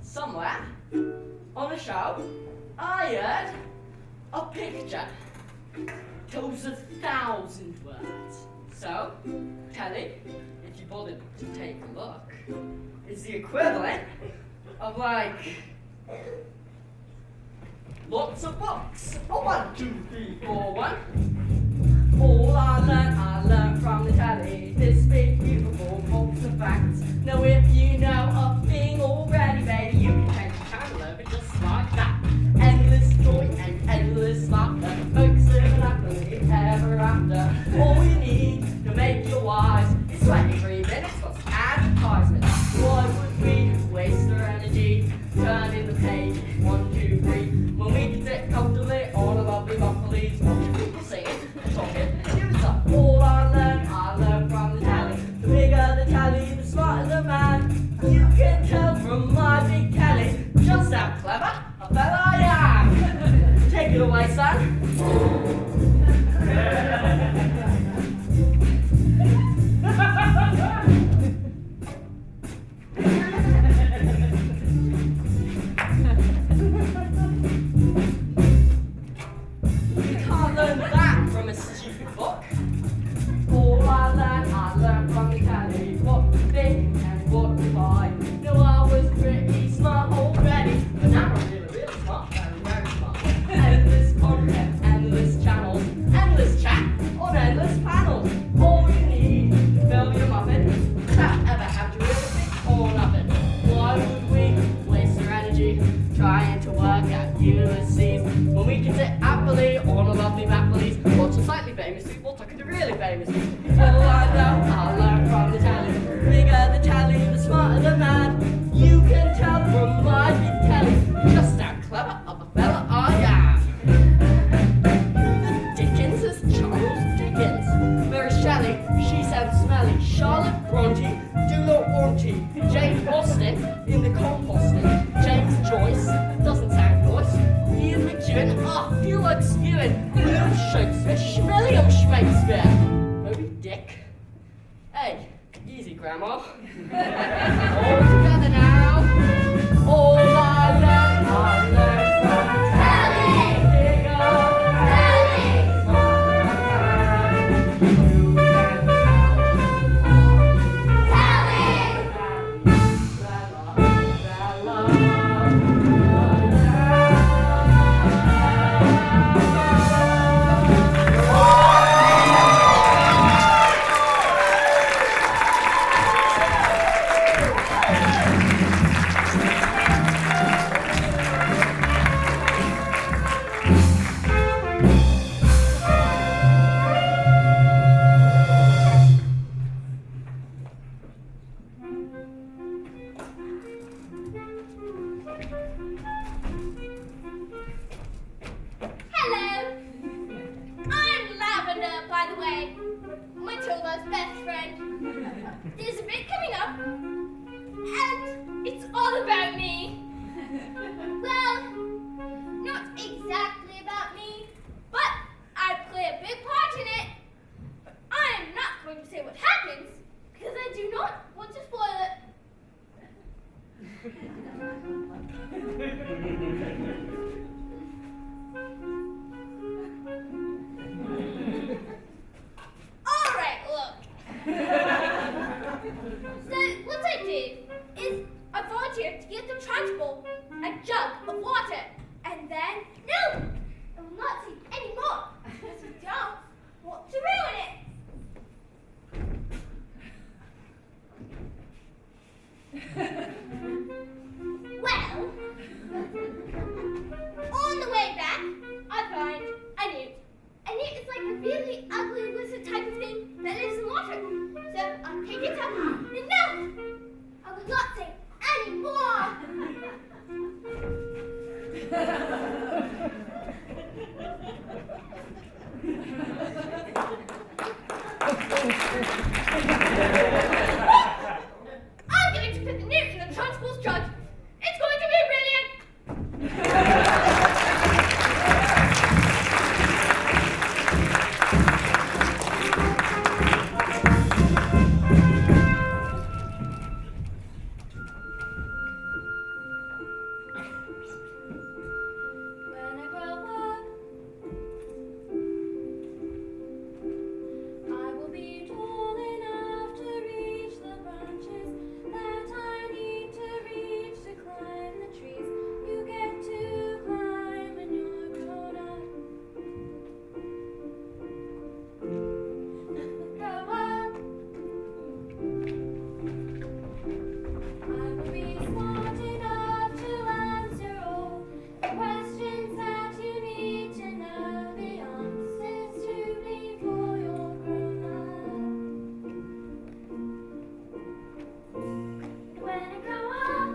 Somewhere on a show, I heard a picture tells 1,000 words. So, telly, if you bothered to take a look, is the equivalent of like lots of books. A 1, 2, 3, 4, 1. All I learned from the telly. This big beautiful box of facts. Now if you know a thing already, baby, you can change the channel over just like that. Endless joy and endless laughter. Folks living happily ever after. All you need to make you wise is 23 minutes plus advertisement. Why would we waste our energy turning the page 1, 2, 3 when we can sit comfortably on a lovely buckley watching people singing and talking and doing stuff? All I learned from the tally. The bigger the tally, the smarter the man. You can Ulysses. When we can sit happily on a lovely map police, watching slightly famous people talking to really famous people. What'll I know? I'll learn from the telly. Bigger the telly, the smarter the man. You can tell from my big telly just how clever of a fella I am. Who the Dickens is Charles Dickens? Mary Shelley, she sounds smelly. Charlotte Bronte, do not want you. Jane Austen, in the composting. James Joyce, doesn't sound nice. Ian McEwan, feel like spewing. William Shakespeare, William Shakespeare. Moby Dick. Hey, easy, Grandma. All together now. All I learned from telly. Bigger telly. Hello. I'm Lavender, by the way. Matilda's best friend. There's a bit coming up, and it's all about me. Well, not exactly about me, but I play a big part in it. But I'm not going to say what happens, because I do not want to spoil it. All right, look. So what I do is I volunteer to give the tribespeople a jug of water, and then no, I will not say any more because we don't want to ruin it. Well, on the way back, I find a newt. A newt is like a really ugly lizard type of thing that lives in water. So I pick it up, and no, I will not say any more. I'm going to put the newt in the transport's jug. It's going to be brilliant. When I grow up, I will be tall enough to reach the branches that I need to reach to climb the trees you get to climb when you're grown up. Grow up. I will be smart enough to answer all the questions that you need to know the answers to before you're grown up. When I grow up,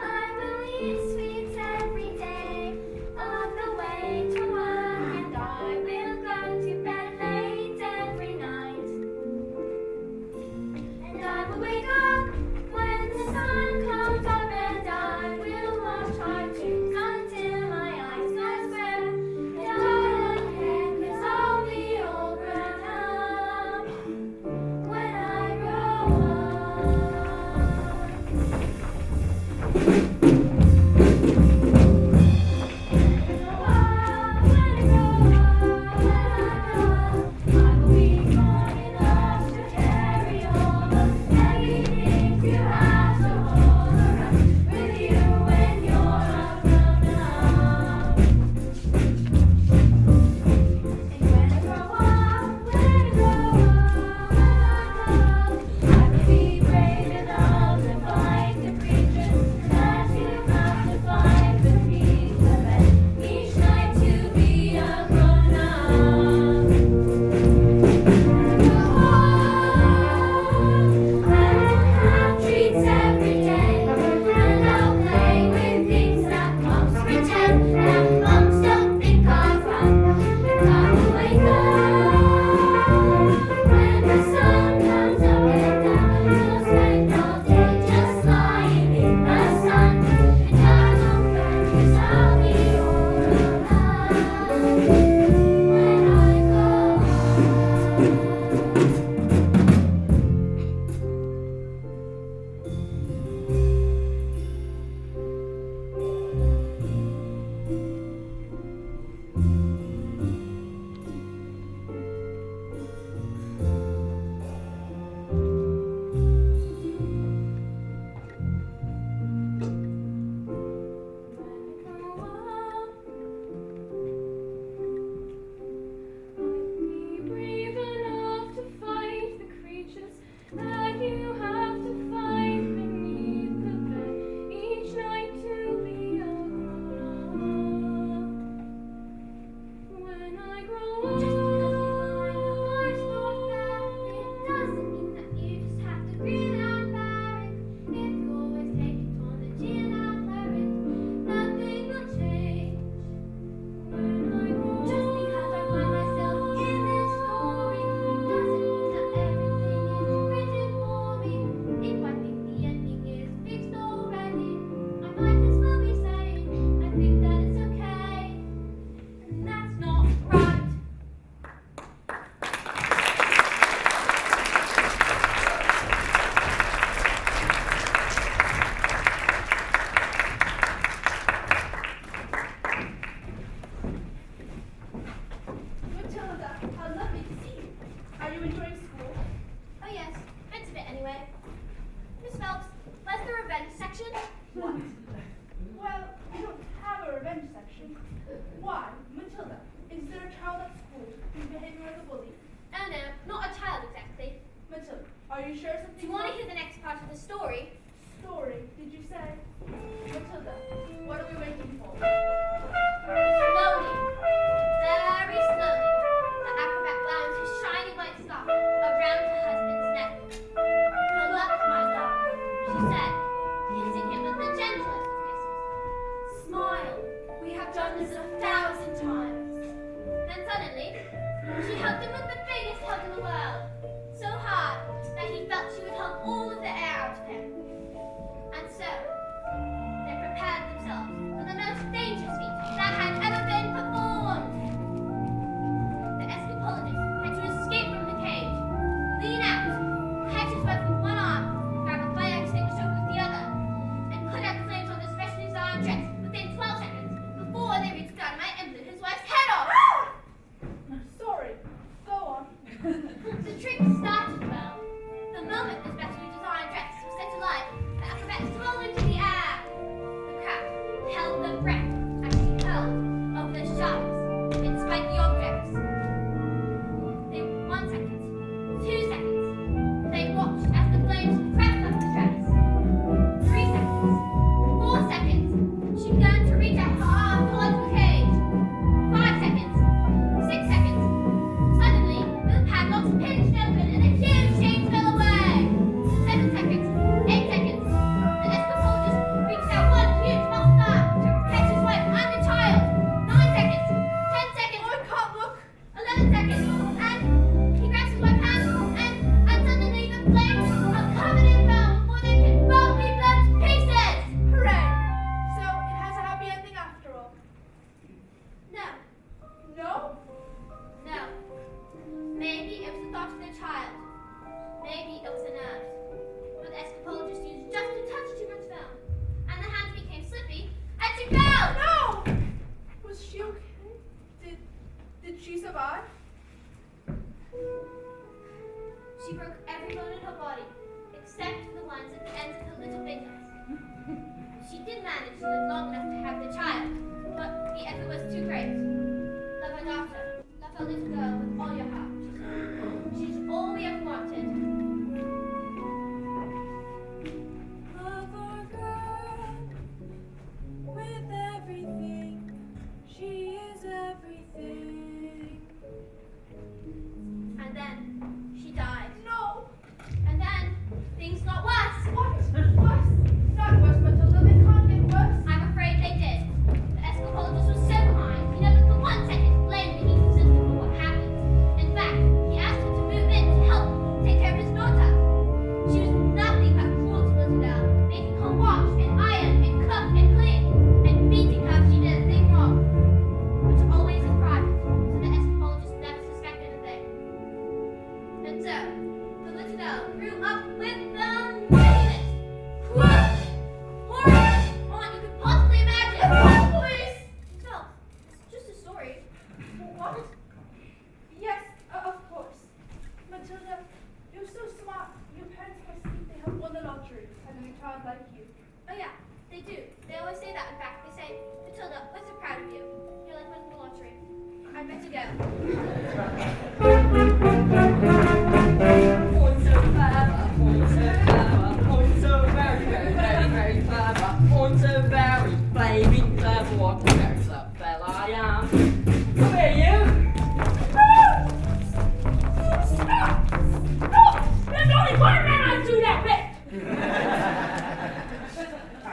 I will eat sweets every day on the way to work, and I will go to bed late every night. And I will wake up when the sun comes up, and I will watch cartoons until my eyes go square. And I don't care 'cause I'll be all grown up when I grow up. What? Well, we don't have a revenge section. Why, Matilda, is there a child at school who's behaving like a bully? Oh no, not a child exactly. Matilda, are you sure Do something? you want to hear the next part of the story? Story, did you say? Matilda, what are we waiting for? Slowly, very slowly, the acrobat wound his shiny white scarf around her husband's neck. Your luck, my love, she said, kissing him with the gentlest of kisses. Smile, we have done this 1,000 times. Then suddenly, she hugged him with the biggest hug in the world, so hard that he felt she would hug all of the air out of him. And so, they prepared themselves for the most dangerous feat that had ever been performed. The escapologist had to escape from the cage, lean out, catch his wife with one arm, grab a fire extinguisher with the other, and put out the flames on the specially designed dress within 12 seconds before they reached dynamite and blew his wife's head off. Sorry, go on. The trick started well. The moment the specially designed dress was set alight, the acrobats flew into the air. The crowd held their breath as she hurled over the sharks and spiked the objects. They 1 second, 2 seconds. They watched as the flames crept up the dress. 3 seconds, 4 seconds. She began to reach out her arm towards the cage. 5 seconds, 6 seconds. Suddenly, the padlocks pinched open and a huge chain fell away. 7 seconds, 8 seconds. The escapologist reached out one huge long arm to catch his wife and the child. 9 seconds, 10 seconds. Oh, I can't look. 11 seconds. And he grabs his wife's hand and suddenly the flames are covered in foam before they can both be blown to pieces. Hooray! So it has a happy ending after all. No, No? no. Maybe it was the thought of their child. Maybe it was the nerves. But the escapologist used just a touch too much film, and the hand became slippy, and she fell! No! Was she okay? Did she survive? She broke every bone in her body, except for the ones at the ends of her little fingers. She did manage to live long enough to have the child, but the effort was too great. Love her daughter. Love her little girl with all your heart, she said. She's all we ever wanted. Love our girl with everything. She is everything. And then she died. No! And then things got worse. What? Worse? Not worse, Matilda. They can't get worse. I'm afraid they did. The escapologist was so kind, he never for 1 second blamed the heat system for what happened. In fact, he asked her to move in to help take care of his daughter. She was nothing but cruel to little girl, making her wash and iron and cook and clean, and beating her if she did a thing wrong. But always in private, so the escapologist never suspected a thing. And so, the little girl grew up with the meanest, cruelest, horriblest aunt you could possibly imagine. Please! No, it's just a story. What? Yes, of course. Matilda, you're so smart. Your parents must think they have won the lottery, having a child like you. Oh yeah, they do. They always say that. In fact, they say, Matilda, we're so proud of you. You're like winning the lottery. I better go. I'm so clever, I'm so clever, I'm so very, very, very, very clever. I'm so very, flaming clever, what a very clever fella I am. Come here, you! Stop! There's only one man I'd do that with!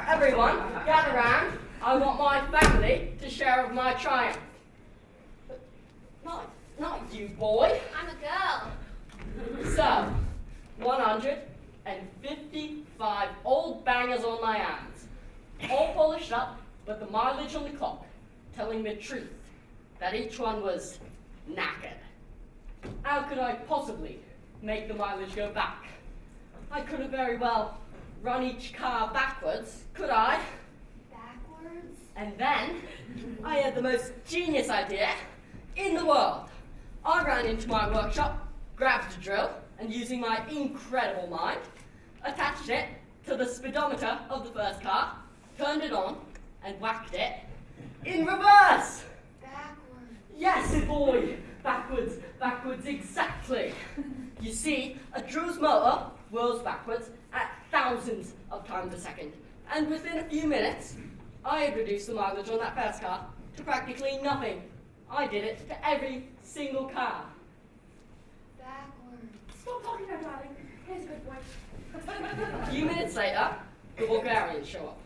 Everyone, gather round. I want my family to share of my triumph. But not you, boy. I'm a girl. So, 155 old bangers on my hands, all polished up, but the mileage on the clock, telling the truth that each one was knackered. How could I possibly make the mileage go back? I could have very well run each car backwards, could I? Backwards? And then, I had the most genius idea in the world. I ran into my workshop, grabbed a drill, and using my incredible mind, attached it to the speedometer of the first car, it on and whacked it in reverse. Backwards. Yes, boy, backwards exactly. You see, a Drew's motor whirls backwards at thousands of times a second, and within a few minutes, I had reduced the mileage on that fast car to practically nothing. I did it to every single car. Backwards. Stop talking now, darling. Here's a good boy. A few minutes later, the Bulgarians show up.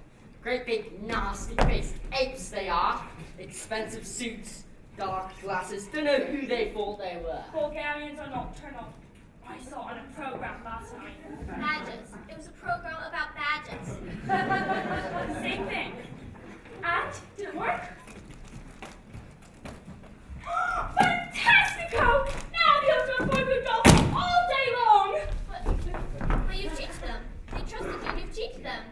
Great big nasty-faced apes they are. Expensive suits, dark glasses, don't know who they thought they were. Bulgarians are nocturnal. I saw on a program last night. Badges. It was a program about badges. Same thing. And did it work? Fantastico! Now the open boy will go all day long. But you've cheated them. They trusted you. You've cheated them.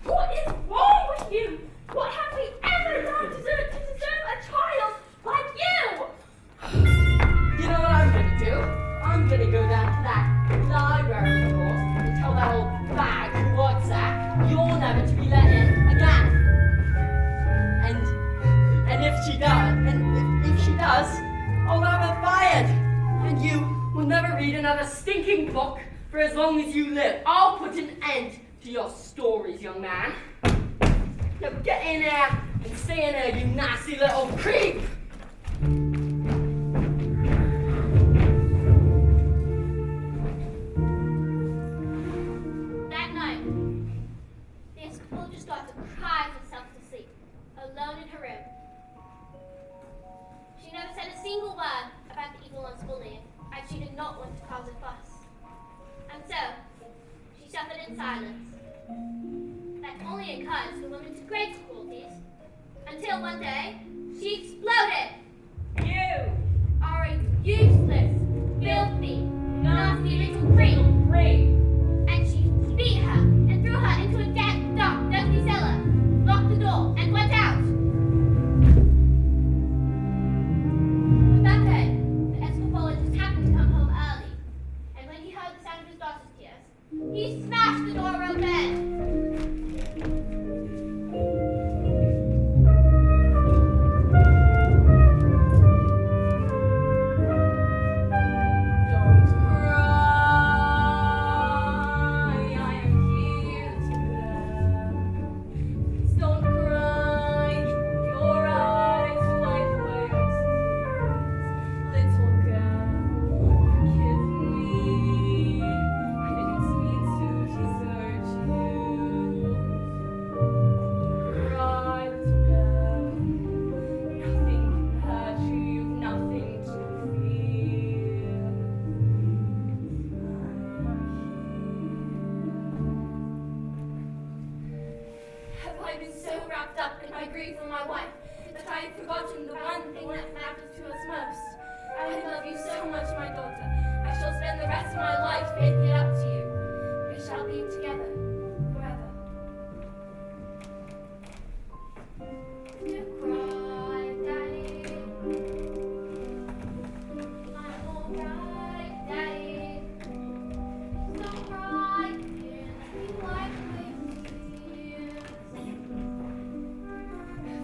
What is wrong with you? What have we ever done to deserve a child like you? You know what I'm gonna do? I'm gonna go down to that library, of course, and tell that old bag who works there you're never to be let in again. And if she does, if she does, I'll have her fired. And you will never read another stinking book for as long as you live. I'll put an end to your stories, young man. Now get in there and stay in there, you nasty little creep! That night, the anthropologist's daughter cried herself to sleep, alone in her room. She never said a single word about the evil one's bullying, as she did not want to cause a fuss. And so, she suffered in silence. That only encouraged the woman to greater cruelties, until one day, she exploded. You Are a useless, filthy, nasty little creep. And she beat her and threw her into a dark, dusty cellar, locked the door, and went out. But that day, the anthropologist happened to come home early, and when he heard the sound of his daughter's tears, he smashed the door open. Don't cry, I am here to love. Please don't cry, your eyes like waves. Little girl, forgive me, I didn't mean to desert you. Cry, little girl, nothing can hurt you, you've nothing to fear. Have I been so wrapped up in my grief for my wife that I have forgotten the one thing that matters to us most? I love you so much, my daughter. I shall spend the rest of my life making it up to you. We shall be together forever. Don't cry, Daddy. I'm alright, Daddy. Don't cry, dear. We wipe away tears.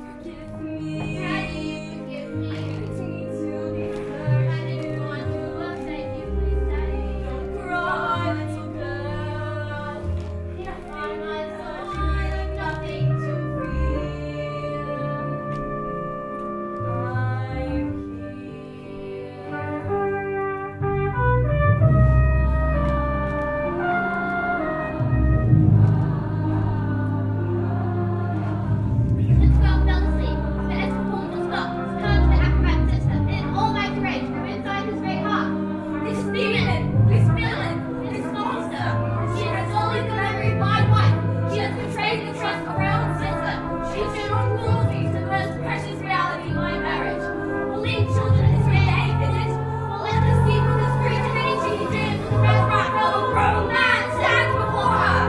Forgive me. Daddy, forgive me. It's me to be I hurt. didn't want to upset you, please, Daddy. Don't cry, little girl. I find myself with nothing to I'm The 12 fell asleep. The anthropologist stopped, turned to the acrobat system, and in all my rage from inside his great heart. This demon, this villain, this monster. She has stolen the memory of my wife. She has betrayed the trust of her own sister. She has shown cruelty to the most precious reality of my marriage. Will leave children at this great age, is it? Will let us sleep with the spirit of any cheating dreams of the red rat of a grown man stands before her.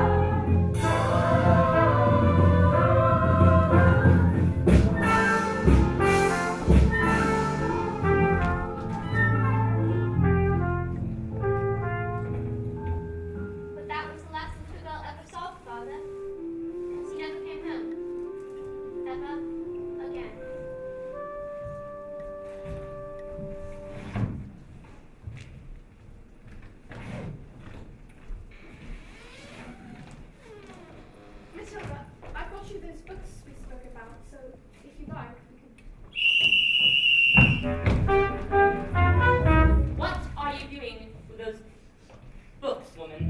But that was the last little girl ever saw her father. She never came Matilda, I brought you those books we spoke about, so if you like, we could. What are you doing with those books, woman?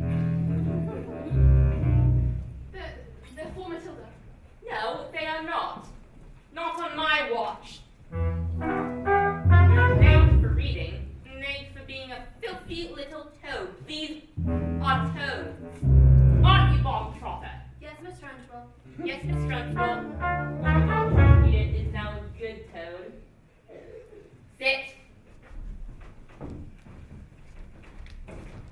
They're for Matilda. No, they are not. Not on my watch. You're made for reading, made for being a filthy little toad. These are toads. Aren't you, Bob Trotter? Yes, Miss Trunchbull. Yes, Miss Trunchbull. Your dog here is now a good toad. Sit.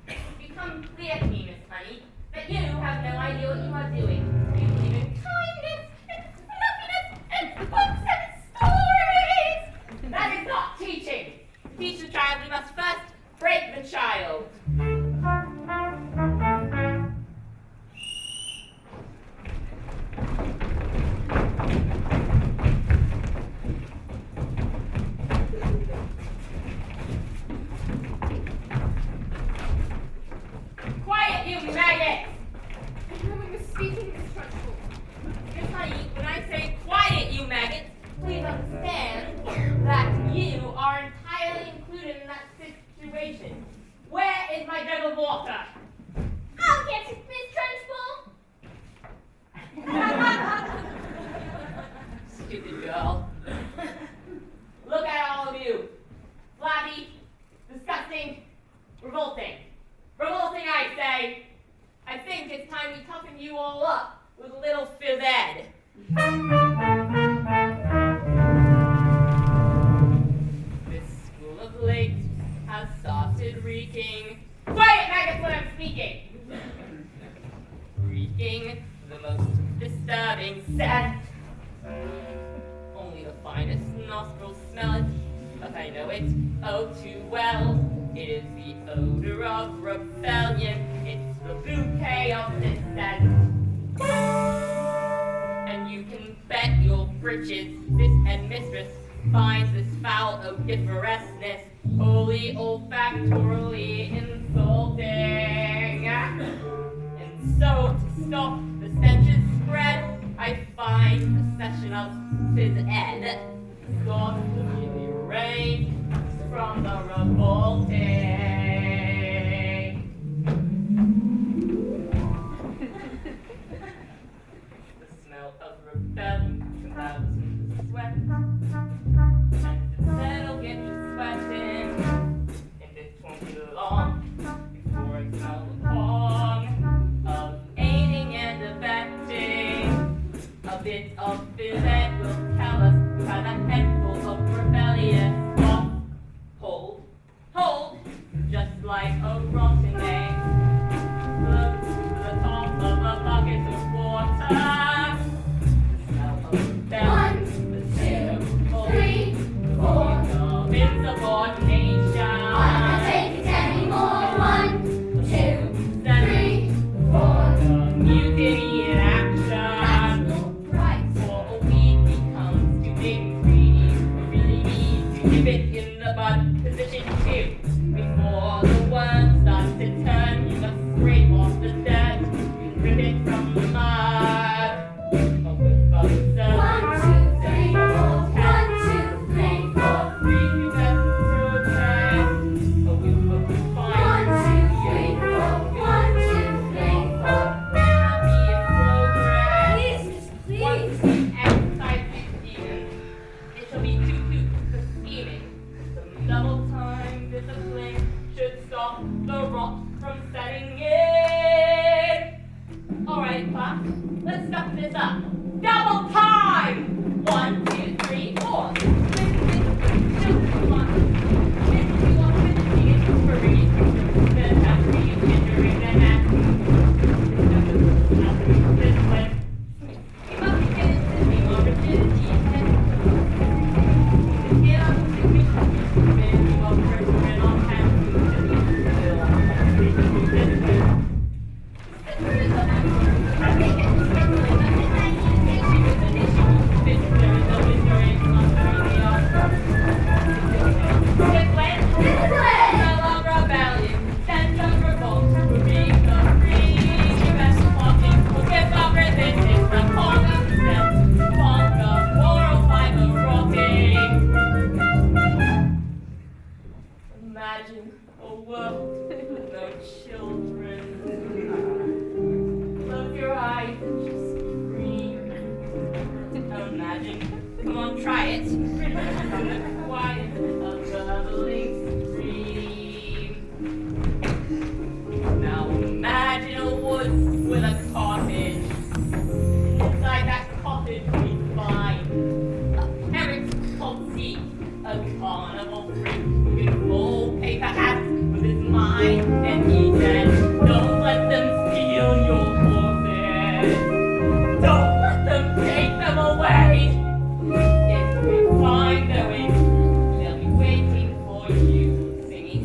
It's become clear to me, Miss Honey, that you have no idea what you are doing. You believe in kindness and fluffiness and books and stories. That is not teaching. To teach the child, we must first break the child. Quiet, you maggot! I know we were speaking, Miss Trunchbull. Miss Honey, when I say quiet, you maggots, please understand that you are entirely included in that situation. Where is my jug of water? I'll get it, Miss Trunchbull. Stupid girl. Look at all of you. Flabby, disgusting, revolting. Revolting, I say. I think it's time we toughen you all up with a little phys ed. This school of late has started reeking. Quiet, maggots, when I'm speaking! Reeking the most disturbing scent. Only the finest nostrils smell it, but I know it oh too well. It is the odor of rebellion. It's the bouquet of dissent. And you can bet your britches this headmistress finds this foul odoriferousness wholly olfactorily insulting. And so, to stop the stenches spread, I find a session of phys ed thoughtfully arranged from the revolting. The smell of rebellion comes out in the sweat, and that'll get you sweating, and it won't be long before I smell the pong of aiding and abetting. A bit of phys ed will tell us how that head full of rebellious hold, just like a rotten egg. Look to the top of a bucket of water. The smell of rebellion, the scent of cold, the feeling of insubordination. I can't take it anymore. 1, 2, 3, 4. The mutiny in action. That's not right. For a week becomes too big and greedy. We really need to nip it in the bud position too. Before the worm starts to turn, you must scrape off the dirt and rip it from the mud. A whiff of sun. 1, 2, 3, 4. 1, 2, 3, 4. Prepubescent protest. A whiff of fire. 1, 2, 3, 4. 1, 2, 3, 4. Happy in progress. Please, miss, please. Once we exercise these demons, it shall be too for scheming. Some double time discipline should stop the rot from setting in. Alright, class, let's stop this up. Double time! 1, 2, 3, 4. Thank you. I'll try it. Quiet of bubbling stream. Now imagine a woods with a cottage. Inside that cottage we find a parrot called Z, a carnival freak with full paper hats with his mind, and he said, don't let them steal your horses. Don't let them take them away. If we find their way, they'll be waiting for you, singing.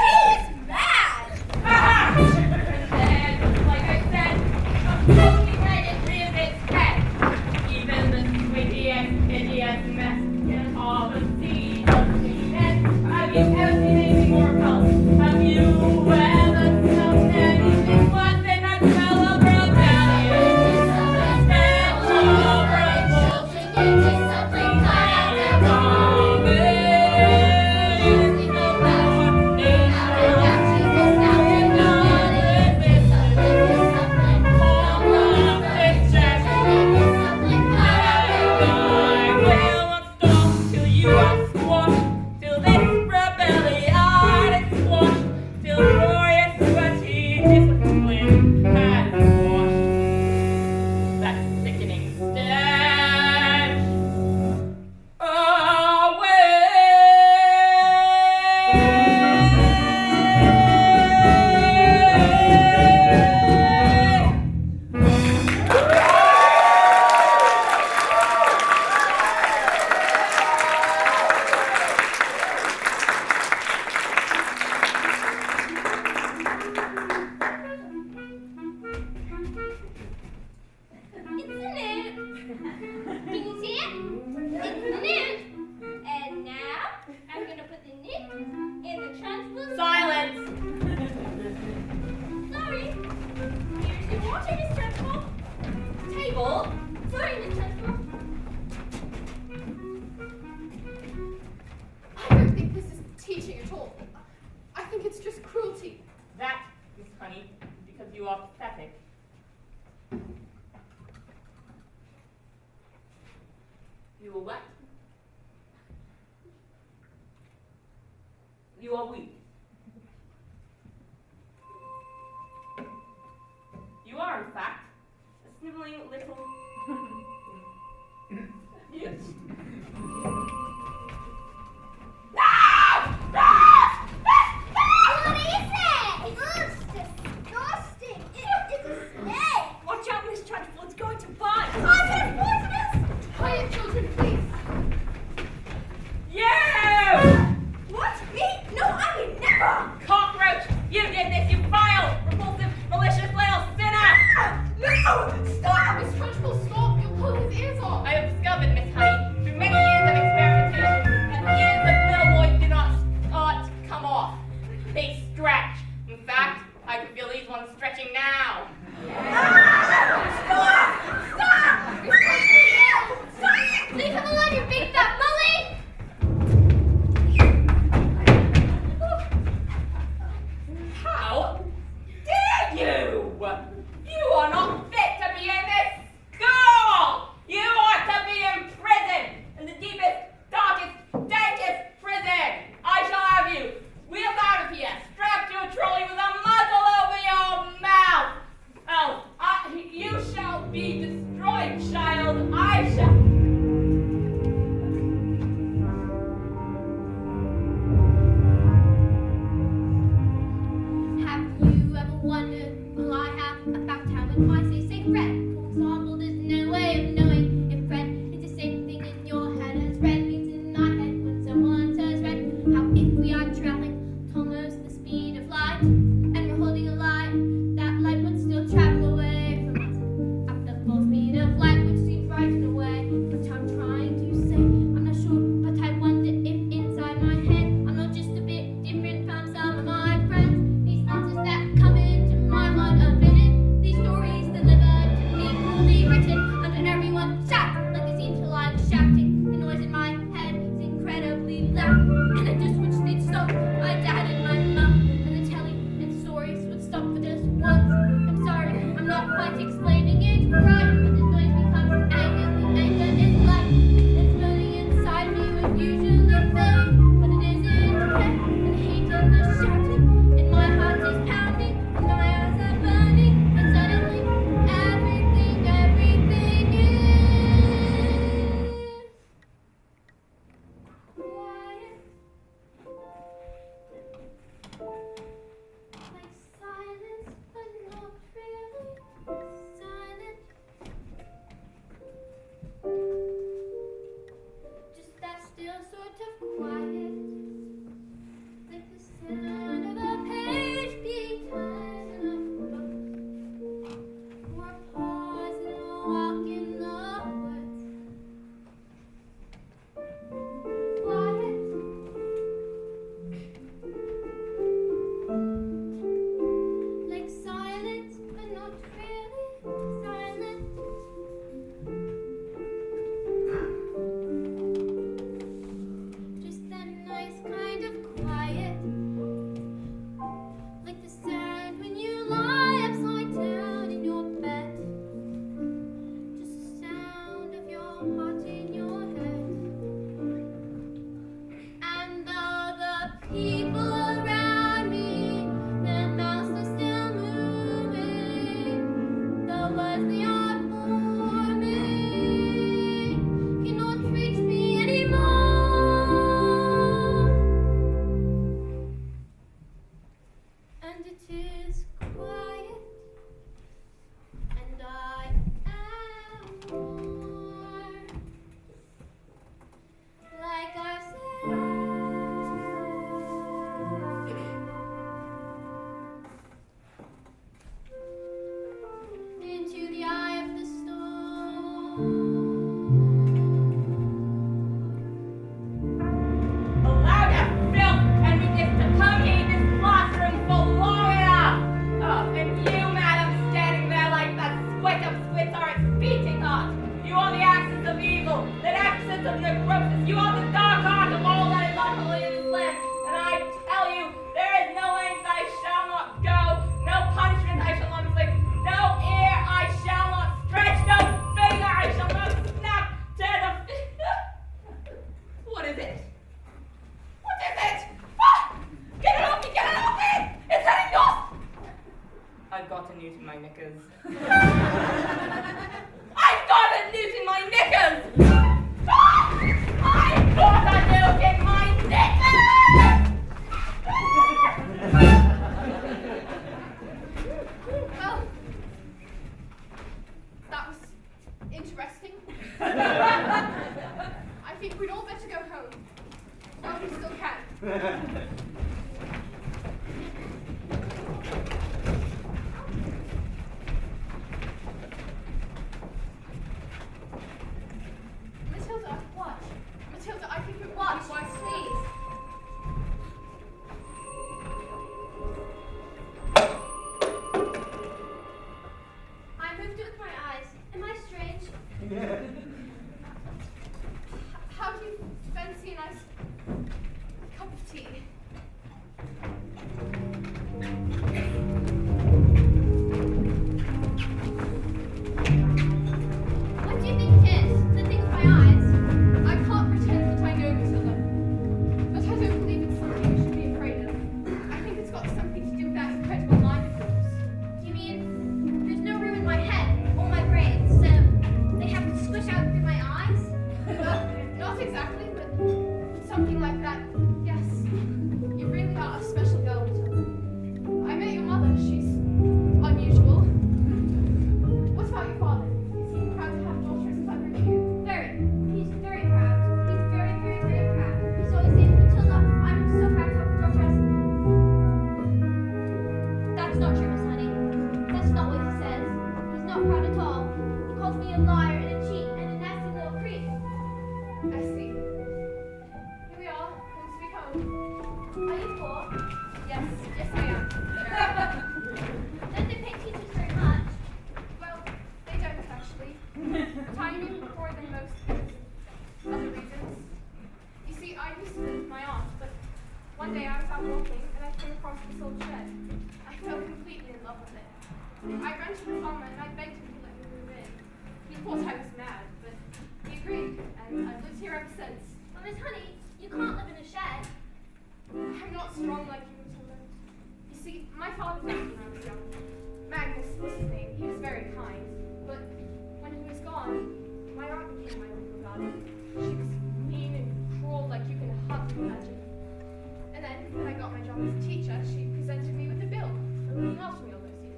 He's mad! Ah! And then, like I said, a floating right in three of its head. Even the squiddiest, pitiest mess in all the sea doesn't seem it. Have you ever seen anything more repellent? Have you ever smelled anything worse than a smell of rebellion? Stench of revolt. It's the newt. Can you see it? It's the newt. And now I'm gonna put the newt in the translucent. Silence! Sorry. Here's your water, Miss Trunchbull. Table. Sorry, Miss Trunchbull. I don't think this is teaching at all. I think it's just cruelty. That, Miss Honey, because you are pathetic. You are what? You are weak. You are, in fact, a sniveling little... Yes. What is it? It's disgusting. It's a snake. Watch out, Miss Trunchbull, it's going to bite. Oh, it's poisonous. Quiet, children, please. You! What? Me? No, I would never. Cockroach! You did this, you vile, repulsive, malicious little sinner! No, stop. Miss Trunchbull, stop. You'll pull his ears off. I have discovered, Miss Honey, through many years of experimentation, that the ears of little boys do not come off. They stretch. In fact, I can feel these ones stretching now. Leave him alone, you big fat bully! How dare you? You are not fit to be in this school! You ought to be in prison! In the deepest, darkest, dankest prison! I shall have you wheeled out of here, strapped to a 'tis quiet, and I am more like ourselves. Into the eye of the storm. Allow that filth and weakness to permeate this classroom for long enough. Oh, and you, madam, standing there like that squid of squids are its beating heart. You are the axis of evil, the axis of necrosis. You are the dark heart of all that is unholy in this land. And I tell you, there is no length I shall not go, no punishment I shall not inflict, no ear I shall not stretch, no finger I shall not snap to the... What is it? What is it? Ah! Get it off me! Get it off me! It's heading off! I've got a newt in my knickers. I've got a newt in my knickers! Ah! I've got a newt in my knickers! Well, that was interesting. I think we'd all better go home. While we still can. Matilda, what? Matilda, I think it would be wise, please. I moved it with my eyes. Am I strange? How do you fancy a nice cup of tea? What do you think it is? The thing with my eyes? I can't pretend that I know, Matilda, but I don't believe it's something you should be afraid of. I think it's got something to do with that incredible mind of yours. Do you mean there's no room in my head or my brain, so they have to squish out through my eyes? Not exactly, but something like that. Yes, you really are a special girl, Matilda. I met your mother. She's unusual. What about your father? Is he proud to have a daughter as clever as you? Very. He's very proud. He's very, very, very proud. He's always saying, Matilda, I'm so proud to have a daughter as... That's not true, Miss Honey. That's not what he says. He's not proud at all. He calls me a liar and a cheat and a nasty little creep. I see. Here we are, home sweet home. Are you poor? Yes, yes I am. Don't they pay teachers very much? Well, they don't actually. Tiny more than most because of other reasons. You see, I used to live with my aunt, but one day I was out walking and I came across this old shed. I fell completely in love with it. I ran to the farmer and I begged him to let me move in. He thought I was mad, but he agreed, and I've lived here ever since. Well, Miss Honey, you can't live in a shed. I'm not strong like you, Matilda. You see, my father died when I was young. Magnus was his name. He was very kind. But when he was gone, my aunt became my legal guardian. She was mean and cruel like you can hardly imagine. And then, when I got my job as a teacher, she presented me with a bill for looking after me all those years.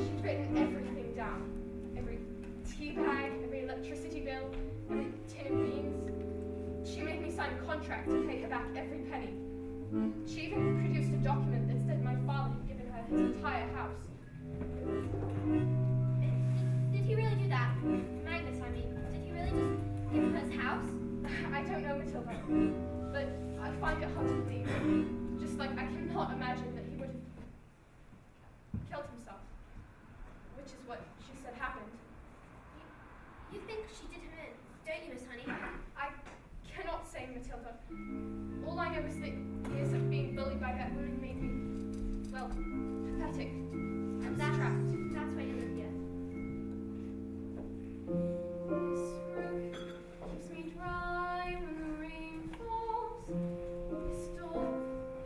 She'd written everything down. Every tea bag, every electricity bill, every tin of beans. She made me sign a contract to pay her back every penny. She even produced a document that said my father had given her his entire house. Did he really do that? Magnus, I mean, did he really just give her his house? I don't know, Matilda, but I find it hard to believe. Just like I cannot imagine that he would have killed himself, which is what she said happened. You think she did him in, don't you, Miss Honey? I cannot say, Matilda. All I know is that years of being bullied by that woman made me, well, pathetic and trapped. That's why you live here. This roof keeps me dry when the rain falls. This door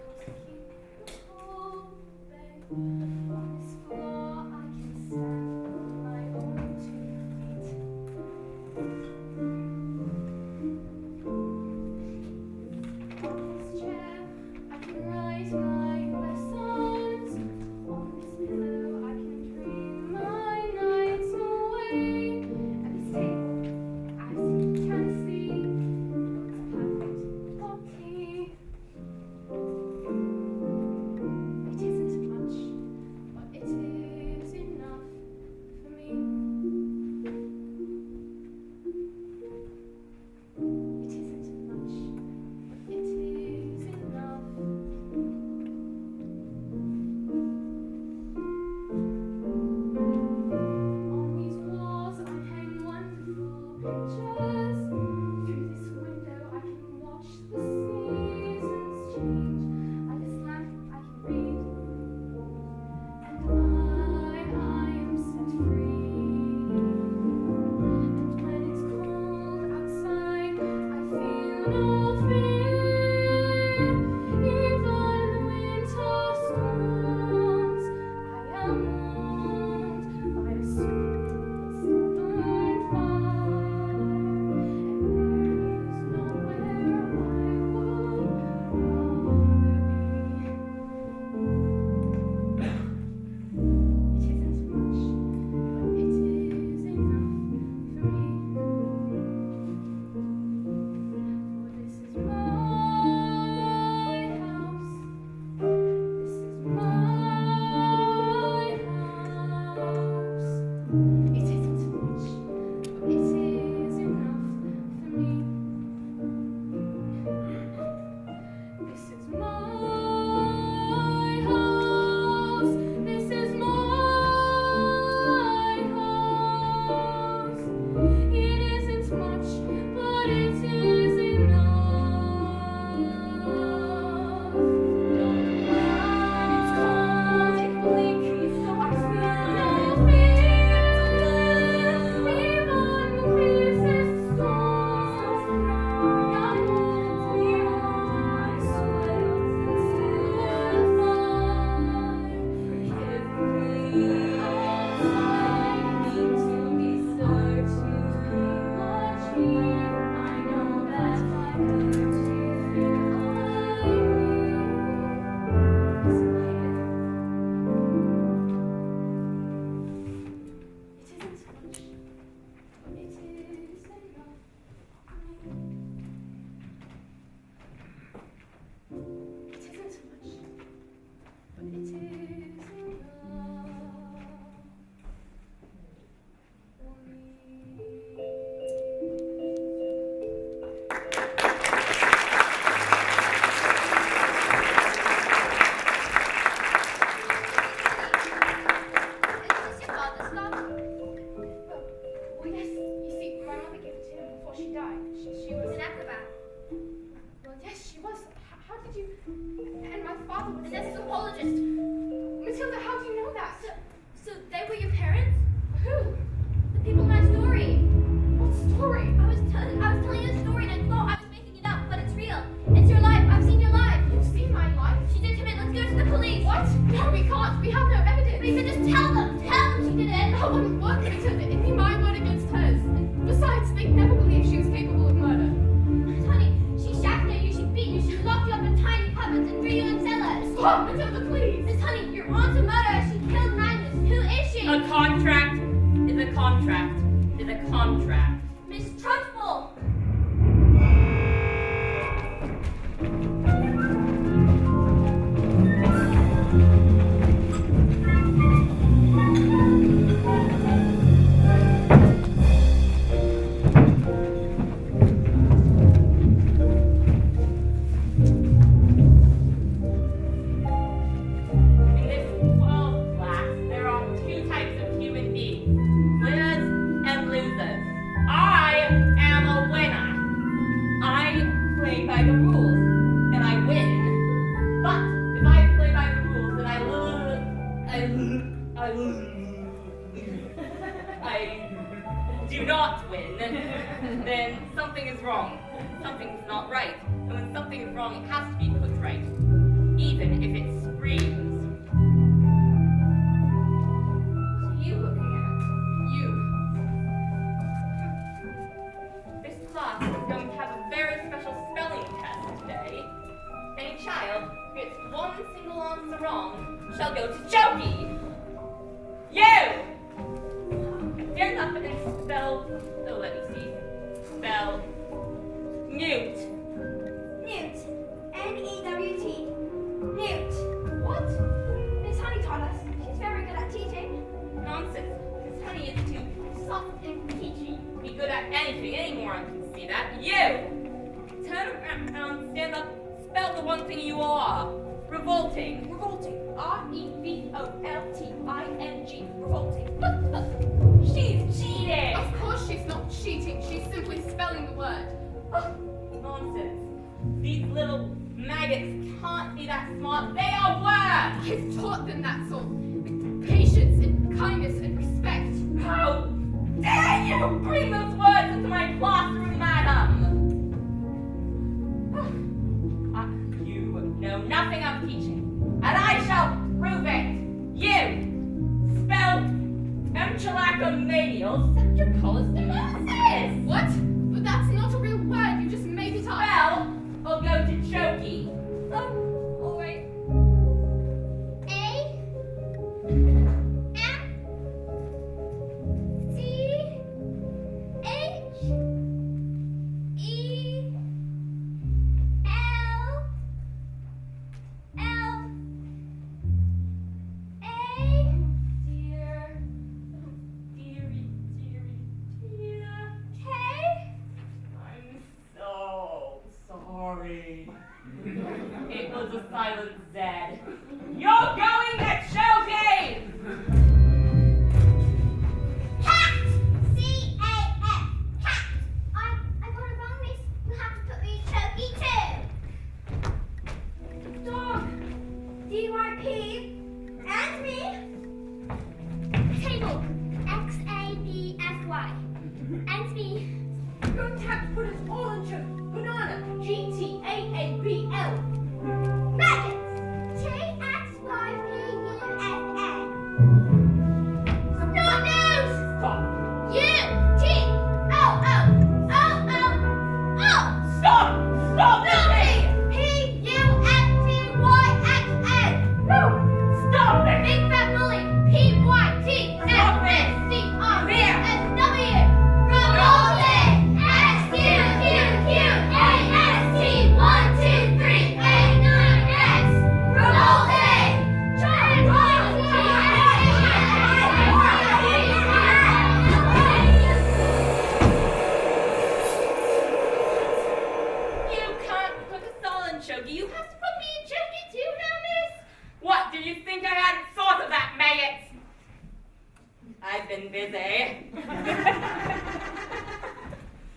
helps keep the cold away. On this floor I can stand on my own 2 feet. On this chair I can write my lessons. Lisa, just tell them she did it. That wouldn't work, Matilda. It'd be my word against hers. And besides, they'd never believe she was capable of murder. Honey, she shackled you, she beat you, she locked you up in tiny cupboards and threw you in cellars. Stop, Matilda, please. Miss Honey, you're on to murder. She killed Magnus. Who is she? A contract is a contract is a contract. Miss Trunchbull. In this world class, there are two types of human beings, winners and losers. I am a winner. I play by the rules, and I win. But if I play by the rules and I do not win, then something is wrong. Something's not right. And when something is wrong, it has to be put right, even if it screams. You looking at? You. This class is going to have a very special spelling test today. Any child who gets one single answer wrong shall go to Jokey. You! Stand up and spell, oh, let me see. Spell mute. Newt. N-E-W-T. Newt. What? Miss Honey taught us. She's very good at teaching. Nonsense. This honey is too soft and peachy to be good at anything anymore. I can see that. You! Turn around, stand up, spell the one thing you are. Revolting. Revolting. R-E-V-O-L-T-I-N-G. Revolting. She's cheating! Of course she's not cheating. She's simply spelling the word. Nonsense. These little maggots can't be that smart. They are words! I've taught them that sort. With patience and kindness and respect. How dare you bring those words into my classroom, madam! You know nothing of teaching, and I shall prove it. You spell Emchalakomanial septicolostomoses. What? But that's not a real word. You just made it up. Spell or go to Jokey. Oh, all right. It was a silent Z. You're going to Jokey! Cat! C-A-F. Cat. I got it wrong, miss. You have to put me in Jokey too. Dog. D-Y-P. And me. Table. X-A-B-S-Y. And me. You're going to have to put us all in check. Banana. G-T-A-A-B-L. Maggots. T-X-Y-P-U-S-A. Snot nose. Stop! U-T-O-O-O-O-O. Stop! Stop this! P-U-S-T-Y-X-N. No. Stop this! Big fat bully. P-Y-T-S-S-C-R-S-W. Revolting. X-Q-Q-Q-A-S-T. 1, 2, 3, 8, 9, X. Revolting. You can't put us all in Jokey. You have to put me in Jokey too now, miss. What, did you think I hadn't thought of that, maggots? I've been busy.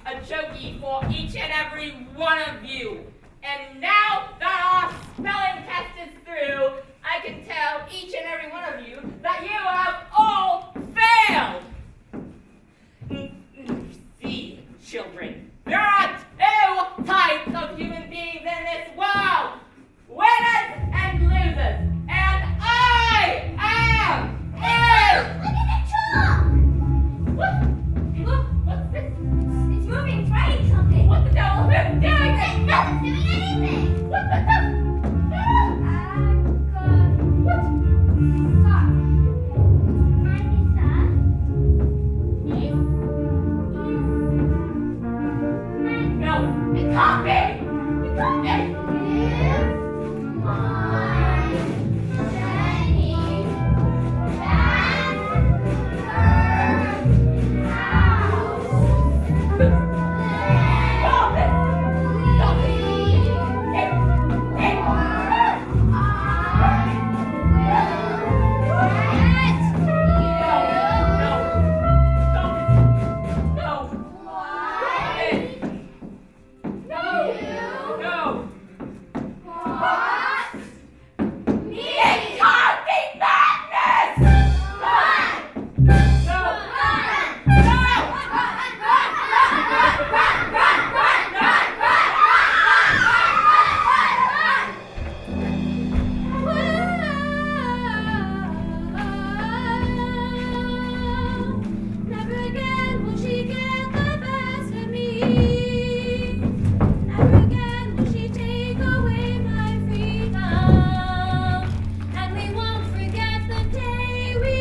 A Jokey for each and every one of you. And now that our spelling test is through, I can tell each and every one of you that you have all failed. See, children, there are two types of human beings in this world. Winners and losers. And I am Never again will she get the best of me. Never again will she take away my freedom. And we won't forget the day we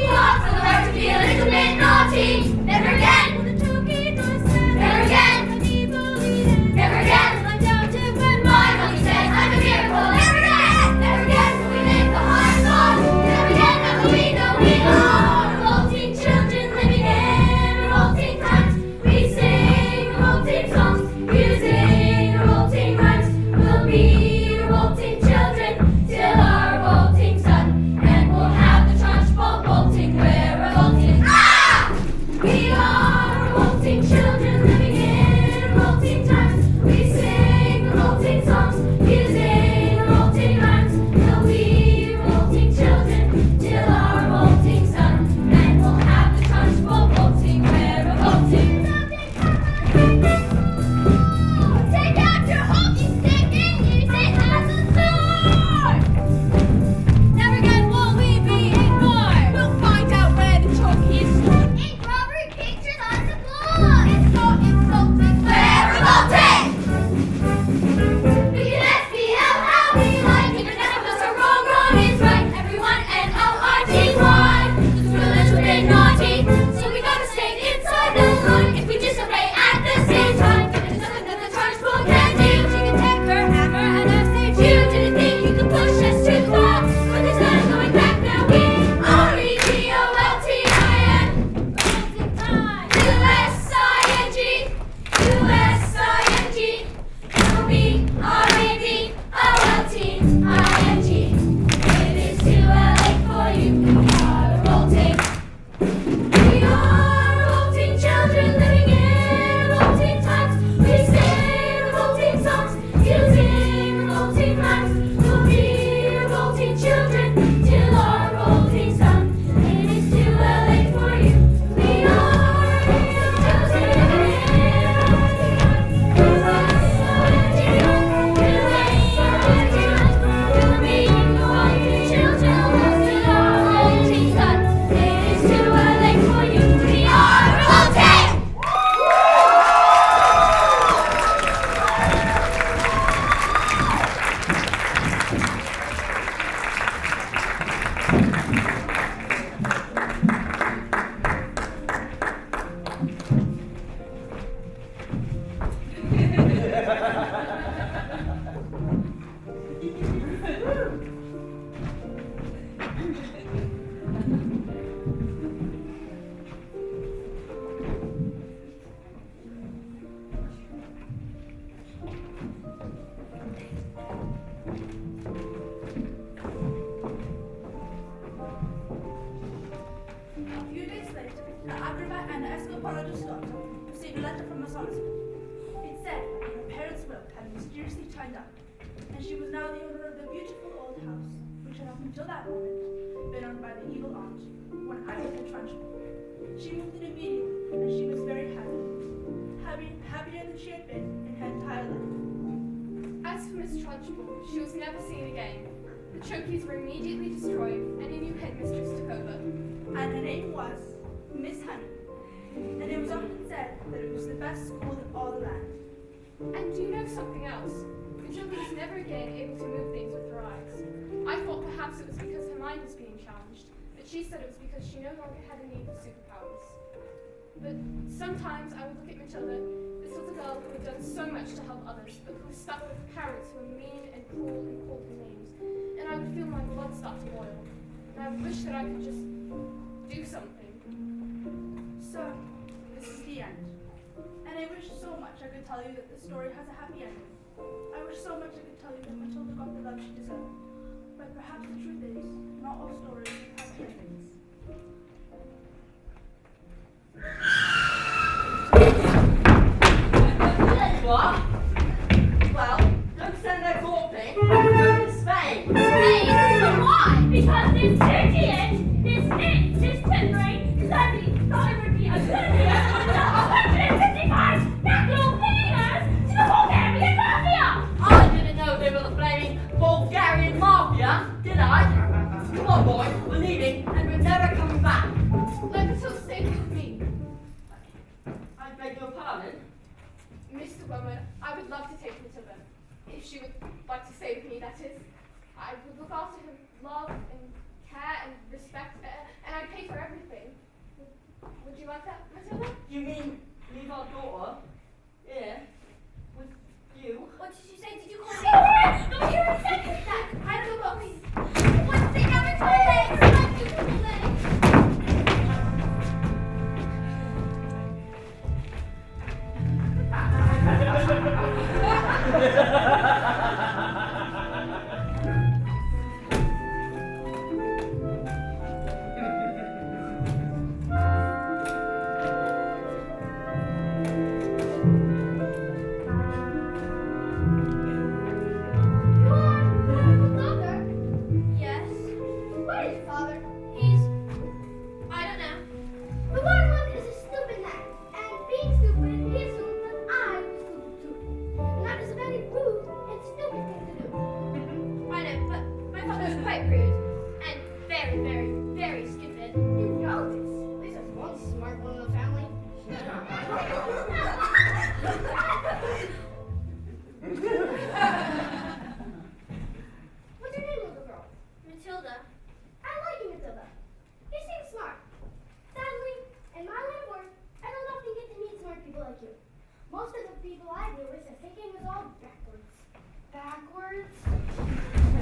Lots of love to be a little bit naughty. Never again. Will the turkey door said, Never again. the people eat it. Never again. Will I doubt it when My mommy says I'm a miracle. Never again. Never again will we make the heart gone. Never again will we know we are revolting children living in revolting times. We sing revolting songs using revolting rhymes. We'll be revolting children till our revolting sun, and we'll have the trunchbull bolting. We're revolting. Ah! We are revolting children living in revolting times. We sing revolting songs using revolting rhymes. We'll be revolting children till our revolting sun, and we'll have the trunchbull bolting. We're revolting. Take out your hockey stick and use it as a sword. Never again will we be ignored. We'll find out where the turkey is stored. Ink rubber pictures on the floor. It's not insulting. We're revolting. We can SPL how we like it, but none of us are wrong. Wrong is right. Everyone NORTY. Because we're a little bit naughty, so we gotta stay inside the line. If we disobey at the same time, there's nothing that the trunchbull can do. She can take her hammer and I say You didn't think you could push us too far, but there's no going back now. We are revolting. revolting time. USING, USING, LBRAVOLTING. It is too late for you. We are revolting. We are revolting children living in revolting times. We sing revolting songs using revolting rhymes. We'll be revolting children till our revolting sun. It is too late for you. We are revolting children living in revolting times. We'll be revolting children till our revolting sun. It is too late for you. We are revolting. A few days later, the acrobat and the escapologist's daughter received a letter from the solicitor. It said that her parents' will had been mysteriously tied up, and she was now the owner of the beautiful old house, which had up until that moment been owned by the evil aunt, one Agatha Trunchbull. She moved in immediately, and she was very happier than she had been in her entire life. As for Miss Trunchbull, she was never seen again. The trophies were immediately destroyed, and a new headmistress took over. And her name was Miss Honey, and it was often said that it was the best school in all the land. And do you know something else? Matilda was never again able to move things with her eyes. I thought perhaps it was because her mind was being challenged, but she said it was because she no longer had a need for superpowers. But sometimes I would look at Matilda, this little girl who had done so much to help others, but who was stuck with parents who were mean and cruel and called her names, and I would feel my blood start to boil. And I would wish that I could just do something. So, this is the end. And I wish so much I could tell you that the story has a happy ending. I wish so much I could tell you that Matilda got the love she deserved. But perhaps the truth is, not all stories have happy endings. There you are. Well, don't send their court thing. We're going to Spain. Spain? But why? Because it's dirty boy. We're leaving, and we're never coming back. Let Matilda stay with me. I beg your pardon? Mr. Wormwood, I would love to take Matilda. If she would like to stay with me, that is. I would look after her, love and care and respect, and I'd pay for everything. Would you like that, Matilda? You mean leave our daughter here with you? What did you say? Did you call me? I'm here in a second. Dad, I don't know, please. One thing at a time. One thing at a time. Yes. Where is your father? He's. I don't know. The watermelon is a stupid man, and being stupid, he assumed that I was stupid too. And that is a very rude and stupid thing to do. I know, but my father's quite rude and very, very, very stupid. You know this. At least there's one smart one in the family. What's your name, little girl? Matilda. I like you, Matilda. You seem smart. Sadly, in my line of work, I don't often get to meet smart people like you. Most of the people I deal with are thinking is all backwards. Backwards?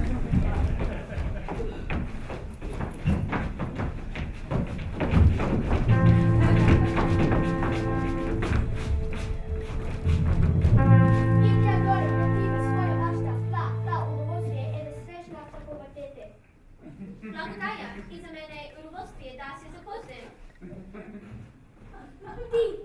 India agora vive swoje basta, ta udowodnienie i bezpieczna takowatyty. Благодаря и за мен е удоволствие да се запознаем.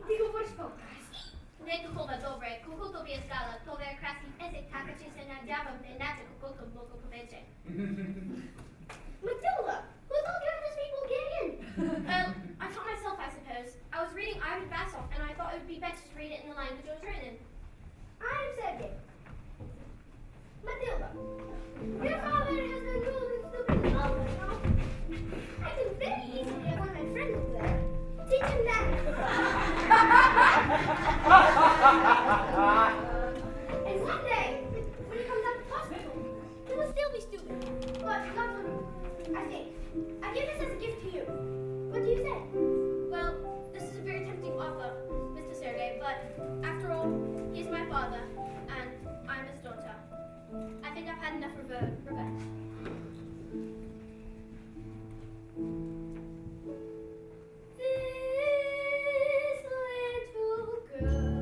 Ти говориш по-красно. Не толкова добре, колкото би искала. Това е красив език, така че се надявам да иначе колкото много повече. Matilda, who the hell these people get in? Well, I taught myself, I suppose. I was reading Ivan Basov, and I thought it would be better to read it in the language it was written in. I'm Sergey. Matilda, your father has been rude and stupid as always, no? I can very easily have one of my friends over there. Teach him that. And one day, when he comes out of the hospital, he will still be stupid. But not for me, I think. I give this as a gift to you. What do you say? Well, this is a very tempting offer, Mr. Sergey, but after all, he's my father, and I'm his daughter. I think I've had enough revenge. This little girl,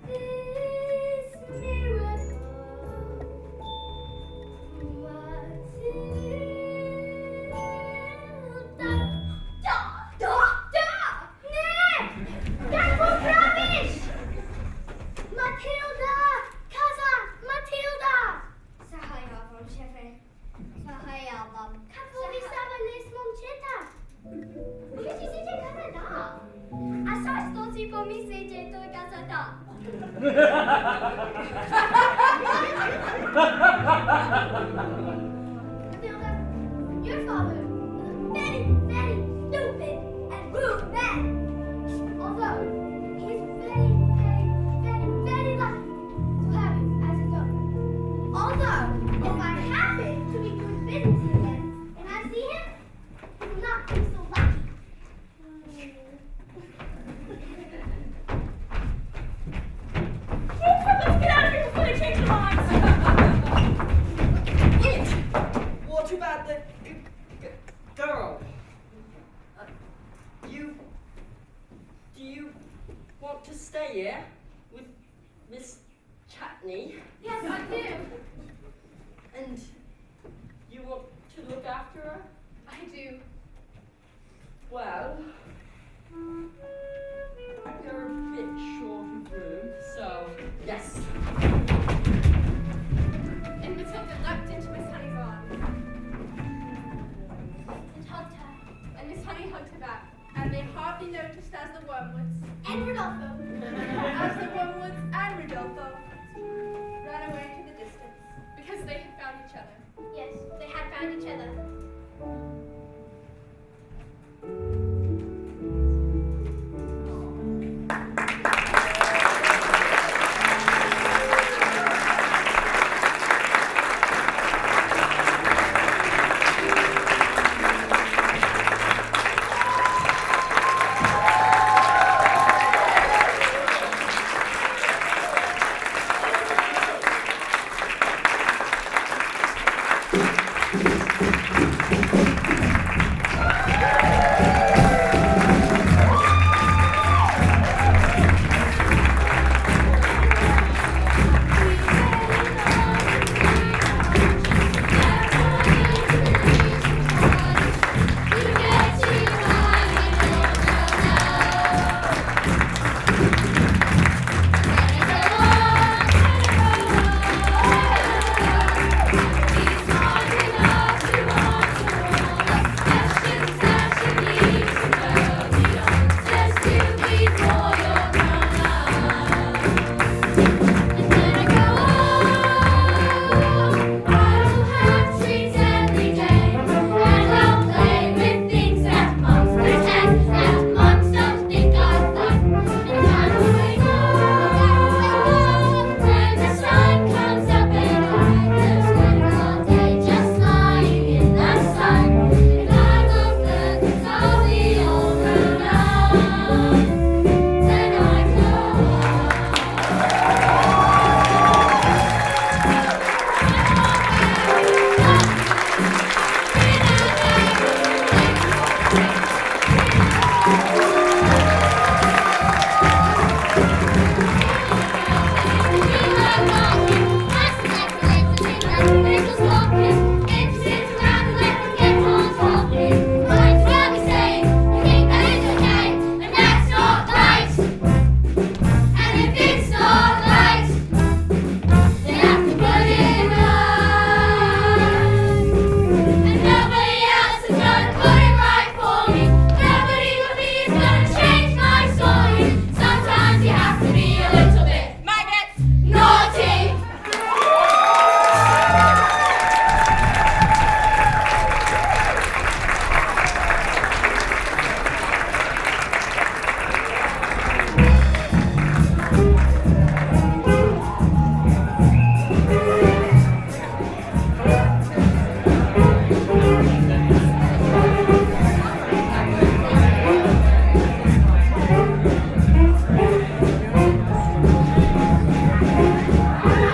this miracle, Matilda. Nie! Jak poprawisz? Matilda! Kaza! Matilda! Zahajałam, szefie. Zahajałam. Kako wystała nesmą czyta? Wiecie, że Kanada? A co to si pomyślicie, to gazeta? Matilda, your father is a very, very stupid and rude man. Although he's very, very, very, very lucky to have you as his daughter. Although, if I happen to be doing business with him and I see him, he will not be so lucky. Let's get out of here before they change their minds. What about the girl? Do you want to stay here with Miss Chatney? Yes, I do. And you want to look after her? I do. Well, you're a bit short of room, so yes. And Matilda leapt into Miss Honey's arms And hugged her. and Miss Honey hugged her back. And they hardly noticed as the Wormwoods, And Rodolfo. as the Wormwoods and Rodolfo ran away into the distance because they had found each other. Yes, they had found each other.